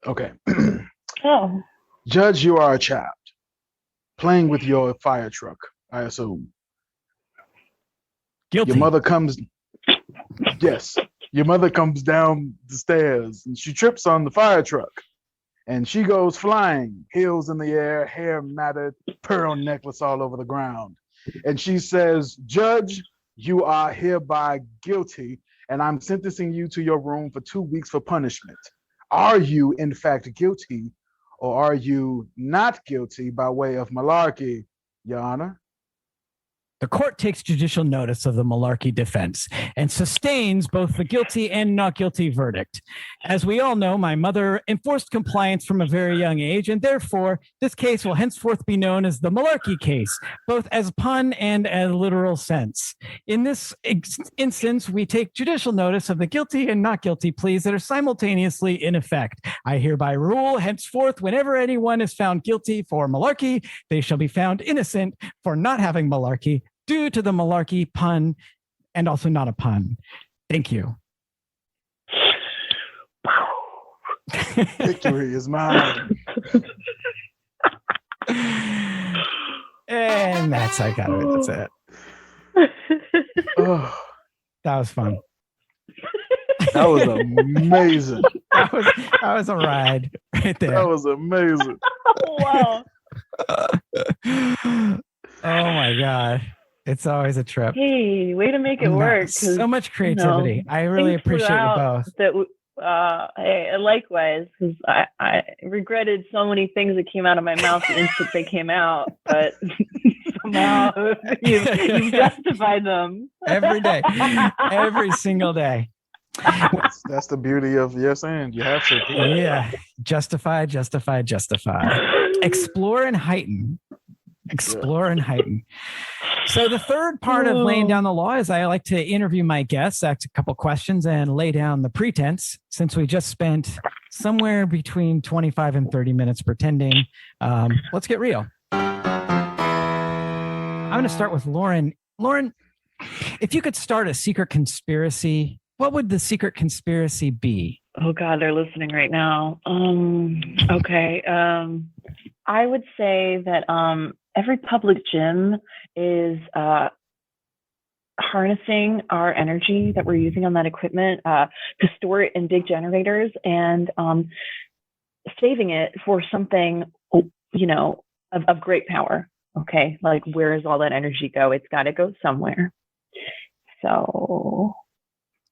Okay. Oh. Judge, you are a child playing with your fire truck, I assume. Guilty. Your mother comes, yes, your mother comes down the stairs and she trips on the fire truck and she goes flying, heels in the air, hair matted, pearl necklace all over the ground. And she says, Judge, you are hereby guilty and I'm sentencing you to your room for 2 weeks for punishment. Are you in fact guilty or are you not guilty by way of Malarkey, Your Honor? The court takes judicial notice of the Malarkey defense and sustains both the guilty and not guilty verdict. As we all know, my mother enforced compliance from a very young age, and therefore this case will henceforth be known as the Malarkey case, both as pun and as literal sense. In this instance, we take judicial notice of the guilty and not guilty pleas that are simultaneously in effect. I hereby rule henceforth, whenever anyone is found guilty for Malarkey, they shall be found innocent for not having Malarkey, due to the Malarkey pun and also not a pun. Thank you. Victory is mine. And that's I got it. That's it. Oh, That was fun. that was amazing. That was a ride right there. That was amazing. Wow. Oh my God. It's always a trip. Hey, way to make it work. 'cause, So much creativity. I really things appreciate you throughout both. That likewise, because I regretted so many things that came out of my mouth the instant they came out, but somehow you've justified them Every day. Every single day. That's the beauty of yes and. You have to. Yeah. Justify. Explore and heighten. Explore and heighten. So the third part of laying down the law is I like to interview my guests, ask a couple questions, and lay down the pretense. Since we just spent somewhere between 25 and 30 minutes pretending, let's get real. I'm going to start with Lauren. Lauren, if you could start a secret conspiracy, what would the secret conspiracy be? Oh God, they're listening right now. Okay. I would say that every public gym is harnessing our energy that we're using on that equipment to store it in big generators and saving it for something, of great power. Okay. Like, where does all that energy go? It's got to go somewhere. So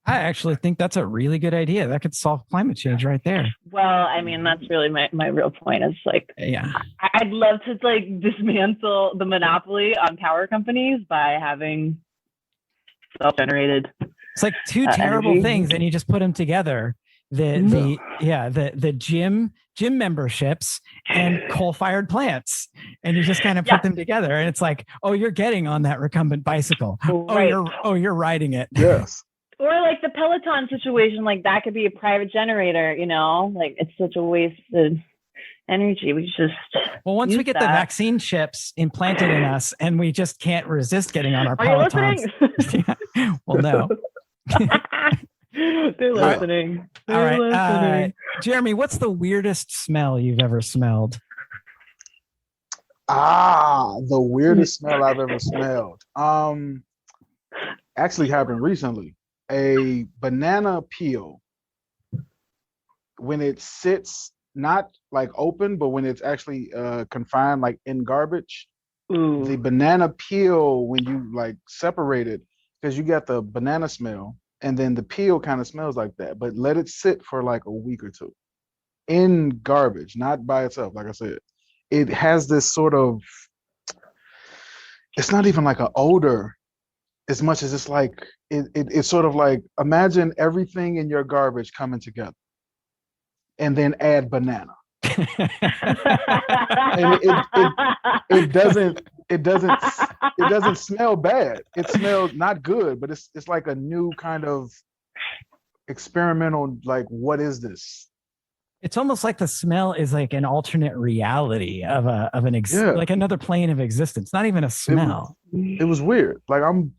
I actually think that's a really good idea. That could solve climate change right there. well, I mean, that's really my real point is like, Yeah. I'd love to like dismantle the monopoly on power companies by having self-generated. It's like two terrible energy. things, and you just put them together. The gym memberships and coal-fired plants, and you just kind of put them together, and it's like, oh, you're getting on that recumbent bicycle. Right. You're riding it. Yes. Or like the Peloton situation, like that could be a private generator, like it's such a wasted energy. We just Well, once we use get the that. vaccine chips implanted in us, and we just can't resist getting on our Are you Pelotons. listening? Well, no. They're listening. All They're right, listening. Jeremy, what's the weirdest smell you've ever smelled? The weirdest smell I've ever smelled. Actually happened recently. A banana peel, when it sits not like open, but when it's actually confined like in garbage, Ooh. the banana peel, when you like separate it, because you got the banana smell and then the peel kind of smells like that, but let it sit for like a week or two in garbage, not by itself. Like I said, it has this sort of, it's not even like an odor as much as it's like, it's sort of like, imagine everything in your garbage coming together and then add banana. And it doesn't smell bad. It smells not good, but it's like a new kind of experimental, like, what is this? It's almost like the smell is like an alternate reality of like another plane of existence, not even a smell. It was weird. Like, I'm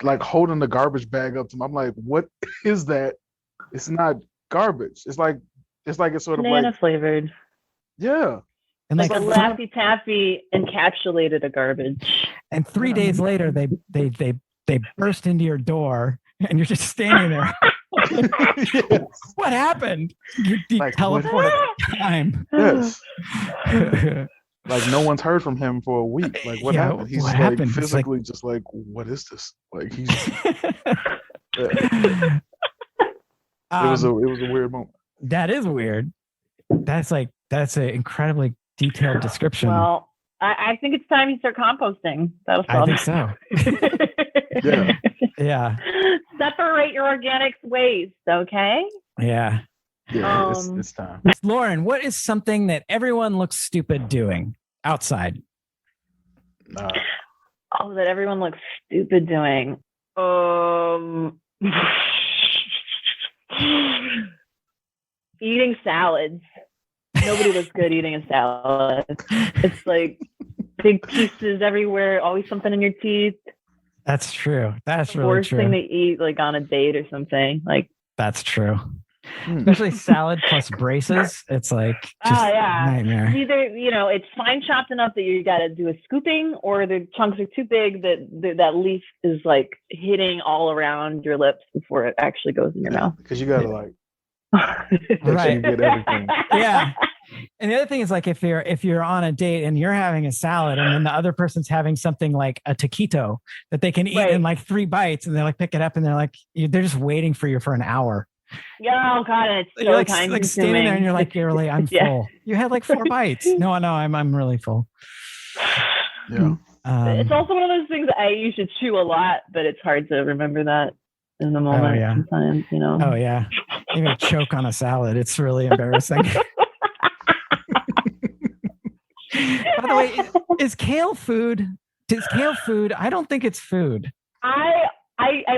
like holding the garbage bag up to me. I'm like, what is that? It's not garbage. It's like it's sort of Banana like flavored. yeah. And It's like The like Laffy Taffy encapsulated a garbage. and 3 days later they burst into your door and you're just standing there. yes. What happened? You Like, teleported time. Yes. Like no one's heard from him for a week. Like what Yeah, happened? He's what just happened? like It's like- physically just like what is this? Like he's yeah. It was a weird moment. That is weird. That's an incredibly detailed description. Well, I think it's time you start composting. That'll I solve think so. Yeah. Yeah. Separate your organics waste, okay? Yeah. Yeah, Um, it's time. Lauren, what is something that everyone looks stupid doing outside? Oh, that everyone looks stupid doing. Eating salads. Nobody looks good eating a salad. It's like big pieces everywhere, always something in your teeth. That's true. That's The really worst true. thing to eat like on a date or something. Like, That's true. Hmm. Especially salad plus braces. It's like just yeah. nightmare. Either, it's fine chopped enough that you got to do a scooping, or the chunks are too big that leaf is like hitting all around your lips before it actually goes in your mouth. Because you gotta like Right. you get everything. Yeah. And the other thing is like if you're on a date and you're having a salad and then the other person's having something like a taquito that they can eat Right. in like 3 bites and they like pick it up and they're like they're just waiting for you for an hour. Yeah, oh god, and it's so You're like time standing consuming. there and you're like I'm Yeah. full. You had like 4 bites. No, I'm really full. Yeah. It's also one of those things that you should chew a lot, but it's hard to remember that in the moment yeah. sometimes, Oh yeah. You may choke on a salad. It's really embarrassing. By the way, is kale food? Is kale food? I don't think it's food. I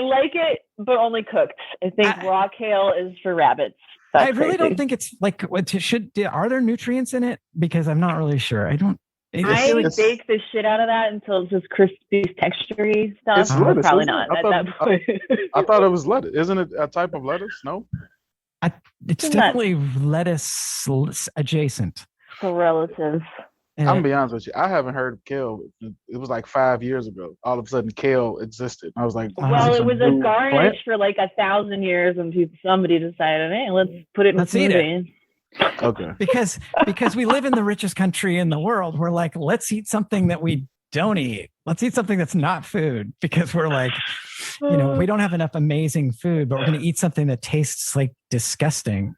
like it, but only cooked. I think raw kale is for rabbits. That's I really don't crazy. think it's like are there nutrients in it? Because I'm not really sure. I don't. I would it's- bake the shit out of that until it's just crispy, textury stuff. It's lettuce, Probably isn't not it? at that point. I thought it was lettuce. Isn't it a type of lettuce? No. It's Nuts. definitely lettuce adjacent. So relative. And I'm gonna be honest with you. I haven't heard of kale. It was like 5 years ago. All of a sudden, kale existed. I was like, Well, this is it was new a garnish plant? for like 1,000 years, and somebody decided, hey, let's put it in Let's eat it. smoothies. Okay. because we live in the richest country in the world, we're like, let's eat something that we don't eat. Let's eat something that's not food because we're like, we don't have enough amazing food, but we're going to eat something that tastes like disgusting.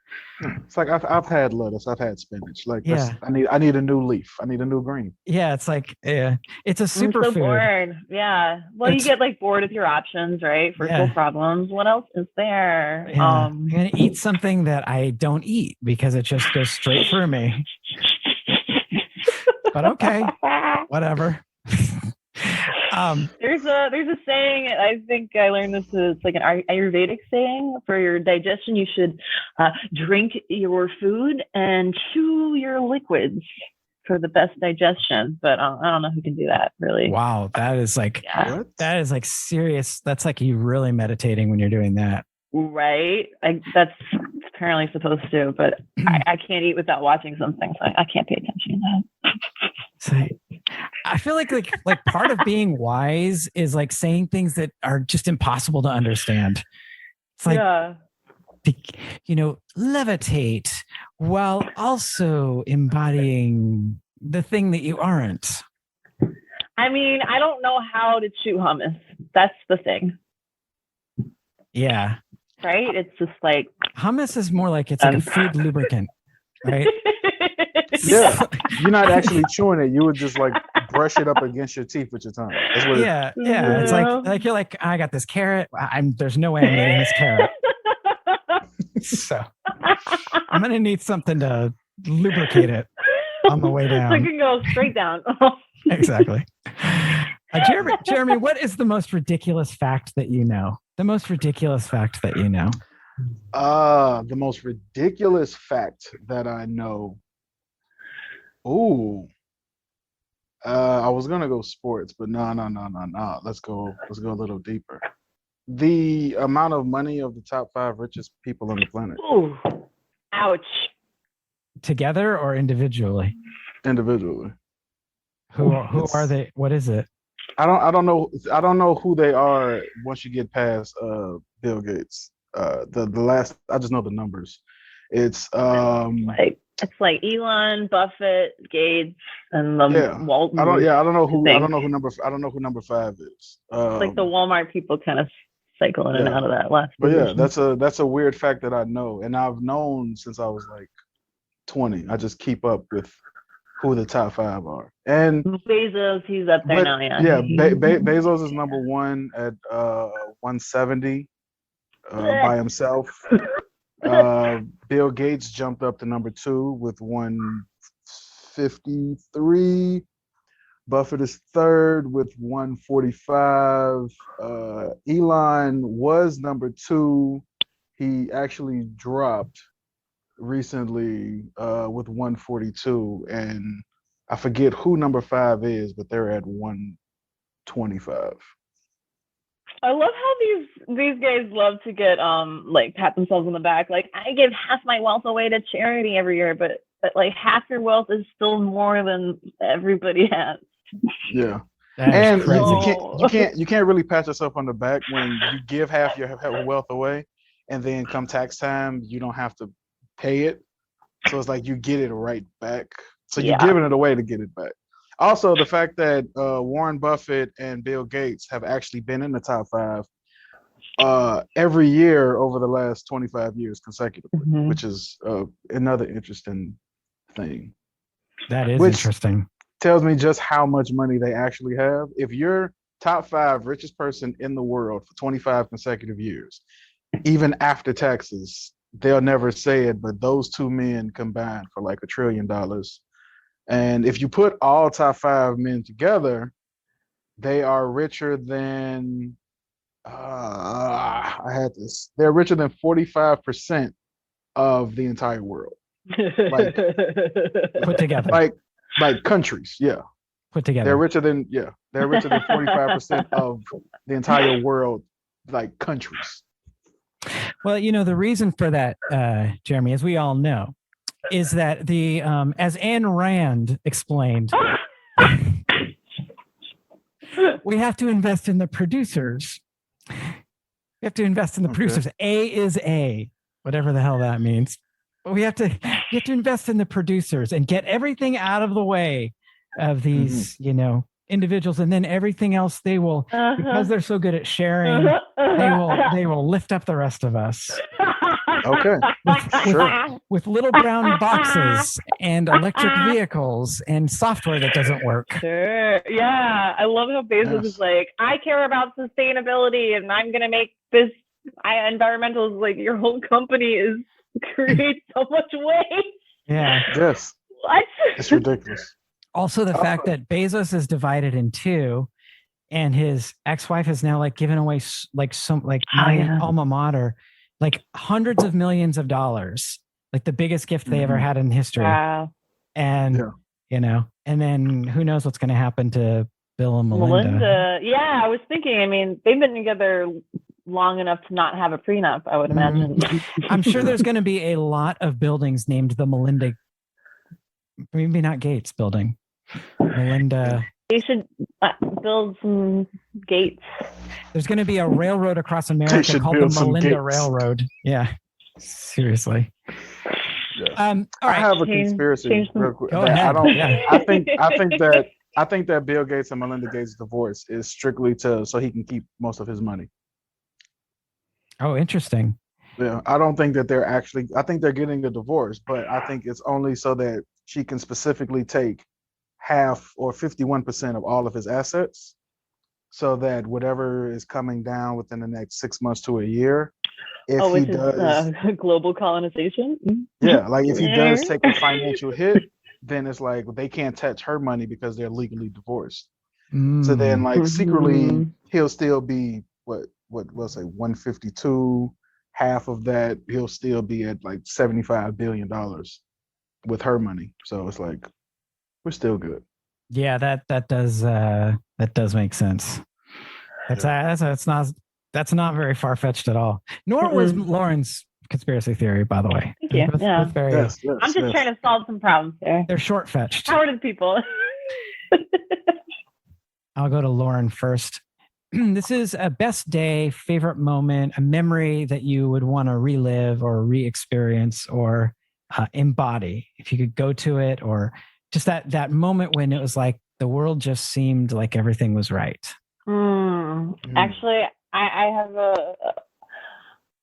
It's like I've had lettuce. I've had spinach. Like Yeah. I need a new leaf. I need a new green. Yeah, it's like it's a I'm so superfood. bored. Yeah. Well, you It's- get like bored with your options, right? First Yeah. world problems. What else is there? Yeah. I'm gonna eat something that I don't eat because it just goes straight through me. But okay, whatever. There's a saying. I think I learned this. It's like an Ayurvedic saying for your digestion. You should drink your food and chew your liquids for the best digestion. But I don't know who can do that really. Wow, that is like Yeah. What? that is like serious. That's like you really meditating when you're doing that. Right. That's apparently supposed to, but I can't eat without watching something, so I can't pay attention to that. So I feel like part of being wise is like saying things that are just impossible to understand. It's like yeah. levitate while also embodying the thing that you aren't. I mean, I don't know how to chew hummus. That's the thing, Yeah. right? It's just like Hummus is more like it's like a food lubricant, right? Yeah. You're not actually chewing it. You would just like brush it up against your teeth with your tongue. That's what. Yeah, yeah. It's like you're like, I got this carrot. There's no way I'm eating this carrot. So I'm gonna need something to lubricate it on the way So it down. can go straight down. Exactly. Jeremy, what is the most ridiculous fact that you know? The most ridiculous fact that you know? The most ridiculous fact that I know. Ooh. I was gonna go sports, but no. Let's go a little deeper. The amount of money of the top 5 richest people on the planet Ooh, ouch. Together or individually? individually. Who are It's- they? What is it? I don't know who they are once you get past Bill Gates. The last I just know the numbers. It's Like it's like Elon, Buffett, Gates, and yeah. Walton. I don't know who thing. I don't know who number 5 is. It's like the Walmart people kind of cycle in and yeah. out of that last But yeah, position. that's a weird fact that I know, and I've known since I was like 20. I just keep up with who the top 5 are. And Bezos, he's up there but now, yeah. yeah, Bezos is number 1 at 170 by himself. Bill Gates jumped up to number 2 with 153. Buffett is third with 145. Elon was number 2. He actually dropped recently with 142, and I forget who number 5 is, but they're at 125. I love how these guys love to get like pat themselves on the back. Like I give half my wealth away to charity every year, but like half your wealth is still more than everybody has. Yeah. That is And crazy. you can't really pat yourself on the back when you give half your wealth away, and then come tax time you don't have to pay it. So it's like you get it right back. So you're Yeah. giving it away to get it back. Also, the fact that Warren Buffett and Bill Gates have actually been in the top 5 every year over the last 25 years consecutively, Mhm. which is another interesting thing. That is Which interesting. tells me just how much money they actually have. If you're top 5 richest person in the world for 25 consecutive years, even after taxes, they'll never say it, but those 2 men combined for like $1 trillion. And if you put all top 5 men together, they are richer than I had this. They're richer than 45% of the entire world. Like Put together. like countries, yeah. Put together. They're richer than 45% of the entire world, like countries. Well, the reason for that, Jeremy, as we all know, is that the as Ayn Rand explained, we have to invest in the producers. We have to invest in the producers. A is A, whatever the hell that means. But we have to invest in the producers and get everything out of the way of these, individuals, and then everything else they will, because they're so good at sharing, they will lift up the rest of us. Okay. With little brown boxes and electric vehicles and software that doesn't work. Sure. Yeah. I love how Bezos is like, I care about sustainability and I'm going to make this environmental. Is like, your whole company creates so much waste. Yeah. Yes. What? It's ridiculous. Also, the fact that Bezos is divided in 2, and his ex-wife has now given away my alma mater, like hundreds of millions of dollars, like the biggest gift they ever had in history. Wow. And and then who knows what's going to happen to Bill and Melinda. Yeah, I was thinking. I mean, they've been together long enough to not have a prenup, I would imagine. I'm sure there's going to be a lot of buildings named the Melinda. Maybe not Gates building. Melinda. They should build some gates. There's going to be a railroad across America called the Melinda Railroad. Yeah, seriously. Yeah. All right. I have a conspiracy. Real quick. Go ahead. I think that Bill Gates and Melinda Gates' divorce is strictly so he can keep most of his money. Oh, interesting. Yeah, I don't think that they're actually. I think they're getting a divorce, but I think it's only so that she can specifically take half or 51% of all of his assets, so that whatever is coming down within the next 6 months to a year, if he does global colonization. Yeah, like if he does take a financial hit, then it's like they can't touch her money because they're legally divorced. So then, like secretly, he'll still be what we'll say 152. Half of that, he'll still be at like $75 billion with her money. So it's like we're still good. Yeah, that does make sense. That's not That's not very far fetched at all. Nor was Lauren's conspiracy theory, by the way. Thank you. Both Yeah. very, Yes, I'm just trying to solve some problems there. they're short fetched. Talented people. I'll go to Lauren first. This is a best day, favorite moment, a memory that you would want to relive or re-experience or embody. If you could go to it, or just that moment when it was like the world just seemed like everything was right. Actually, I have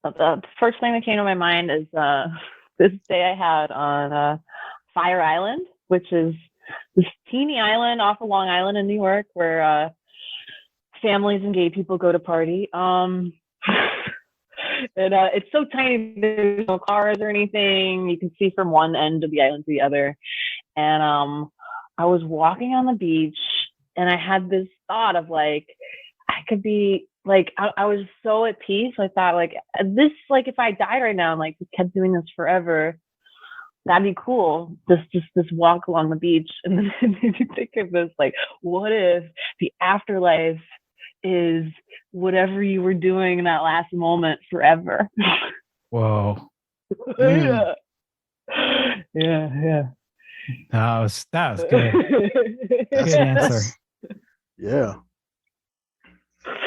the first thing that came to my mind is this day I had on Fire Island, which is this teeny island off of Long Island in New York where families and gay people go to party. And it's so tiny, there's no cars or anything. You can see from one end of the island to the other. And I was walking on the beach and I had this thought of like, I could be like, I was so at peace. I thought like this, like if I died right now and like kept doing this forever, that'd be cool. This walk along the beach. And then it made me think of this, like, what if the afterlife is whatever you were doing in that last moment forever? Whoa. Yeah. Yeah. That was good. Good answer. Yeah.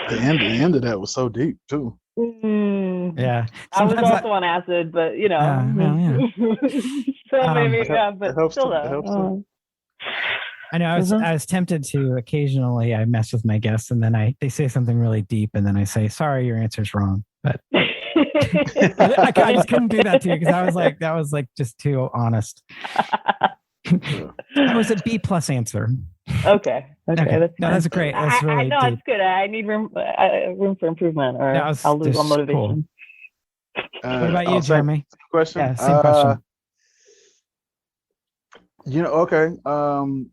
The end of that was so deep too. Yeah. I was Sometimes also on acid, but you know. So maybe, but it helps still too. It helps too. I know I was tempted to occasionally I mess with my guests and then they say something really deep and then I say, sorry, your answer's wrong. But I just couldn't do that to you because that was like just too honest. That was a B+ answer. Okay. That's great. That's really I know deep. it's good. I need room for improvement, or I'll lose all motivation. Cool. What about you, Jeremy? Question. Yeah, same question. Okay.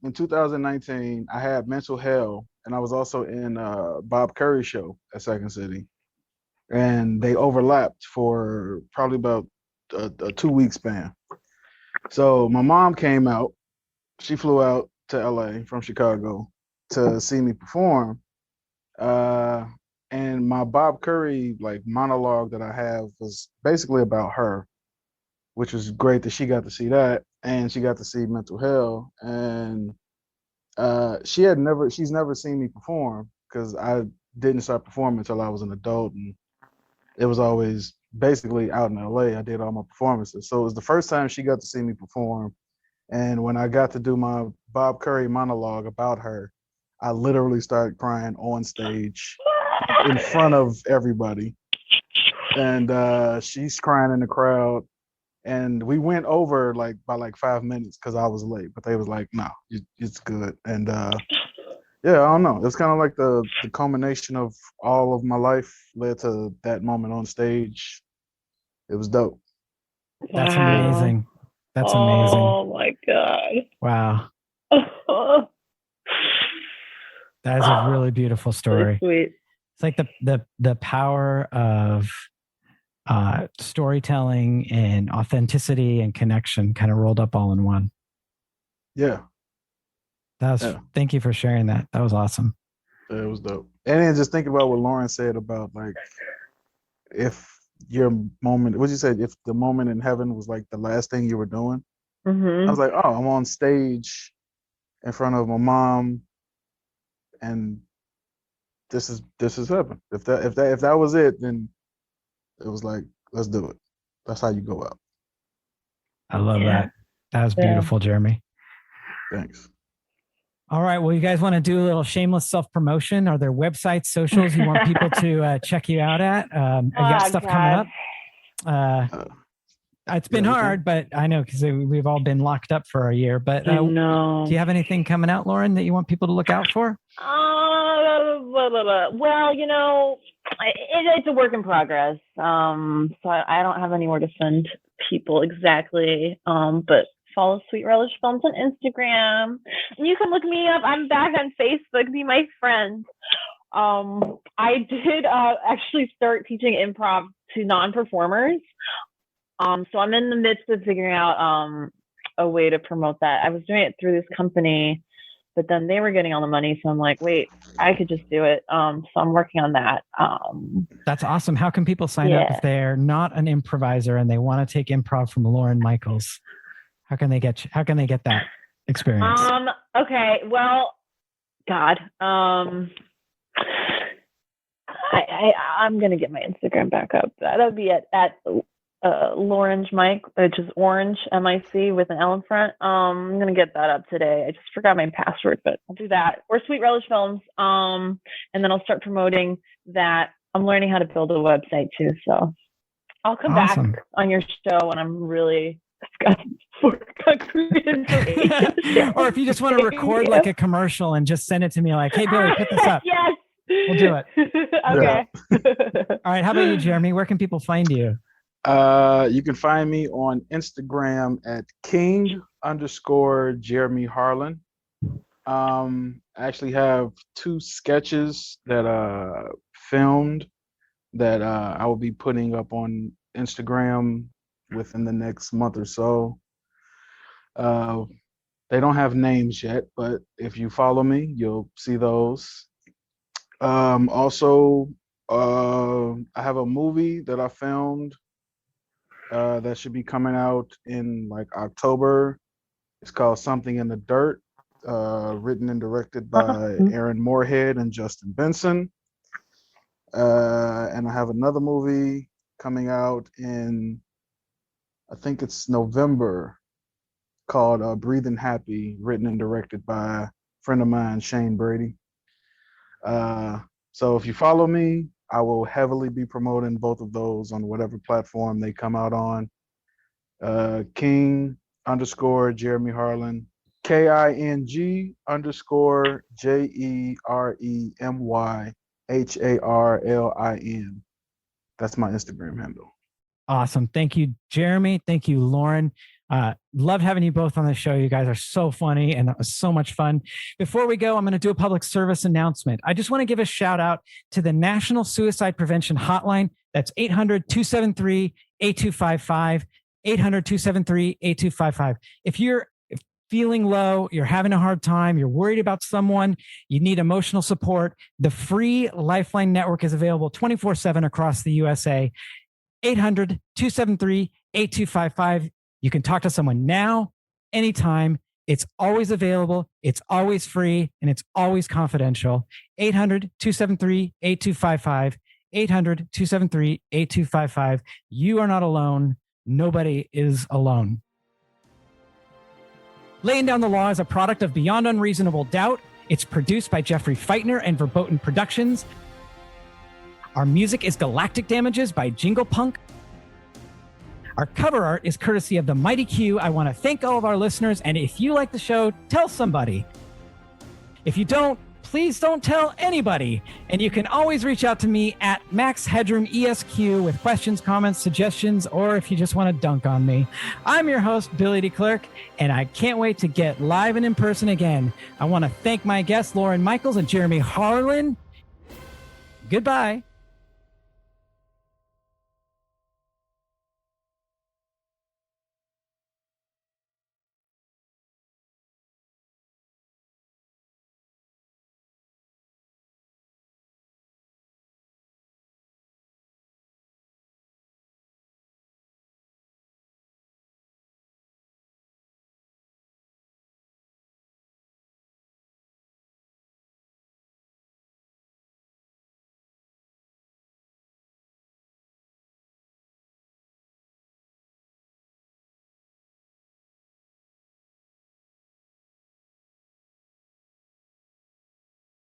In 2019, I had Mental Hell, and I was also in Bob Curry's show at Second City, and they overlapped for probably about a 2-week span. So my mom came out. She flew out to LA from Chicago to see me perform. And my Bob Curry like monologue that I have was basically about her, which was great that she got to see that, and she got to see Mental Hell. And she's never seen me perform because I didn't start performing until I was an adult, and it was always basically out in LA. I did all my performances. So it was the first time she got to see me perform. And when I got to do my Bob Curry monologue about her, I literally started crying on stage in front of everybody. And she's crying in the crowd. And we went over like by 5 minutes because I was late, but they was like, no, it's good. And yeah, I don't know. It's kind of like the culmination of all of my life led to that moment on stage. It was dope. That's amazing. That's amazing. Oh my God. Wow. That is a really beautiful story. Sweet. It's like the power of storytelling and authenticity and connection kind of rolled up all in one. Yeah. Thank you for sharing that. That was awesome. It was dope. And then just think about what Lauren said about like if your moment, what you said, if the moment in heaven was like the last thing you were doing. I was like, oh, I'm on stage in front of my mom, and this is heaven. If that was it, then it was like, let's do it. That's how you go out. I love that. That was beautiful, Jeremy. Thanks. All right. Well, you guys want to do a little shameless self-promotion? Are there websites, socials you want people to check you out at? Have you got stuff coming up? It's been hard, but I know because we've all been locked up for a year. But do you have anything coming out, Lauren, that you want people to look out for? Well, it's a work in progress. So I don't have anywhere to send people exactly. But follow Sweet Relish Films on Instagram. You can look me up. I'm back on Facebook. Be my friend. I did actually start teaching improv to non-performers. So I'm in the midst of figuring out a way to promote that. I was doing it through this company but then they were getting all the money. So I'm like, wait, I could just do it. So I'm working on that. That's awesome. How can people sign up if they're not an improviser and they want to take improv from Lauren Michaels? How can they get that experience? Okay. Well, God. I'm gonna get my Instagram back up. That would be at Lorange Mike, which is Orange MIC with an L in front. I'm gonna get that up today. I just forgot my password, but I'll do that. Or Sweet Relish Films. And then I'll start promoting that. I'm learning how to build a website too. So I'll come back on your show when I'm really got concrete information. Or if you just want to record like a commercial and just send it to me, like, hey Billy, put this up. Yes. We'll do it. Okay. All right. How about you, Jeremy? Where can people find you? You can find me on Instagram at king_Jeremy Harlin. I actually have 2 sketches that filmed that I will be putting up on Instagram within the next month or so. They don't have names yet, but if you follow me, you'll see those. Also, I have a movie that I filmed that should be coming out in like October. It's called Something in the Dirt, written and directed by Aaron Moorhead and Justin Benson. And I have another movie coming out in, I think it's November, called Breathing Happy, written and directed by a friend of mine, Shane Brady. So if you follow me, I will heavily be promoting both of those on whatever platform they come out on. King_Jeremy Harlin, KING_JEREMYHARLIN. That's my Instagram handle. Awesome. Thank you, Jeremy. Thank you, Lauren. Loved having you both on the show. You guys are so funny, and that was so much fun. Before we go, I'm going to do a public service announcement. I just want to give a shout out to the National Suicide Prevention Hotline. That's 800-273-8255, 800-273-8255. If you're feeling low, you're having a hard time, you're worried about someone, you need emotional support, the free Lifeline network is available 24/7 across the USA. 800-273-8255. You can talk to someone now, anytime. It's always available. It's always free, and it's always confidential. 800-273-8255. 800-273-8255. You are not alone. Nobody is alone. Laying Down the Law is a product of Beyond Unreasonable Doubt. It's produced by Jeffrey Feitner and Verboten Productions. Our music is Galactic Damages by Jingle Punk. Our cover art is courtesy of the Mighty Q. I want to thank all of our listeners, and if you like the show, tell somebody. If you don't, please don't tell anybody. And you can always reach out to me at Max Headroom ESQ with questions, comments, suggestions, or if you just want to dunk on me. I'm your host, Billy DeClercq, and I can't wait to get live and in person again. I want to thank my guests, Lauren Michaels and Jeremy Harlin. Goodbye.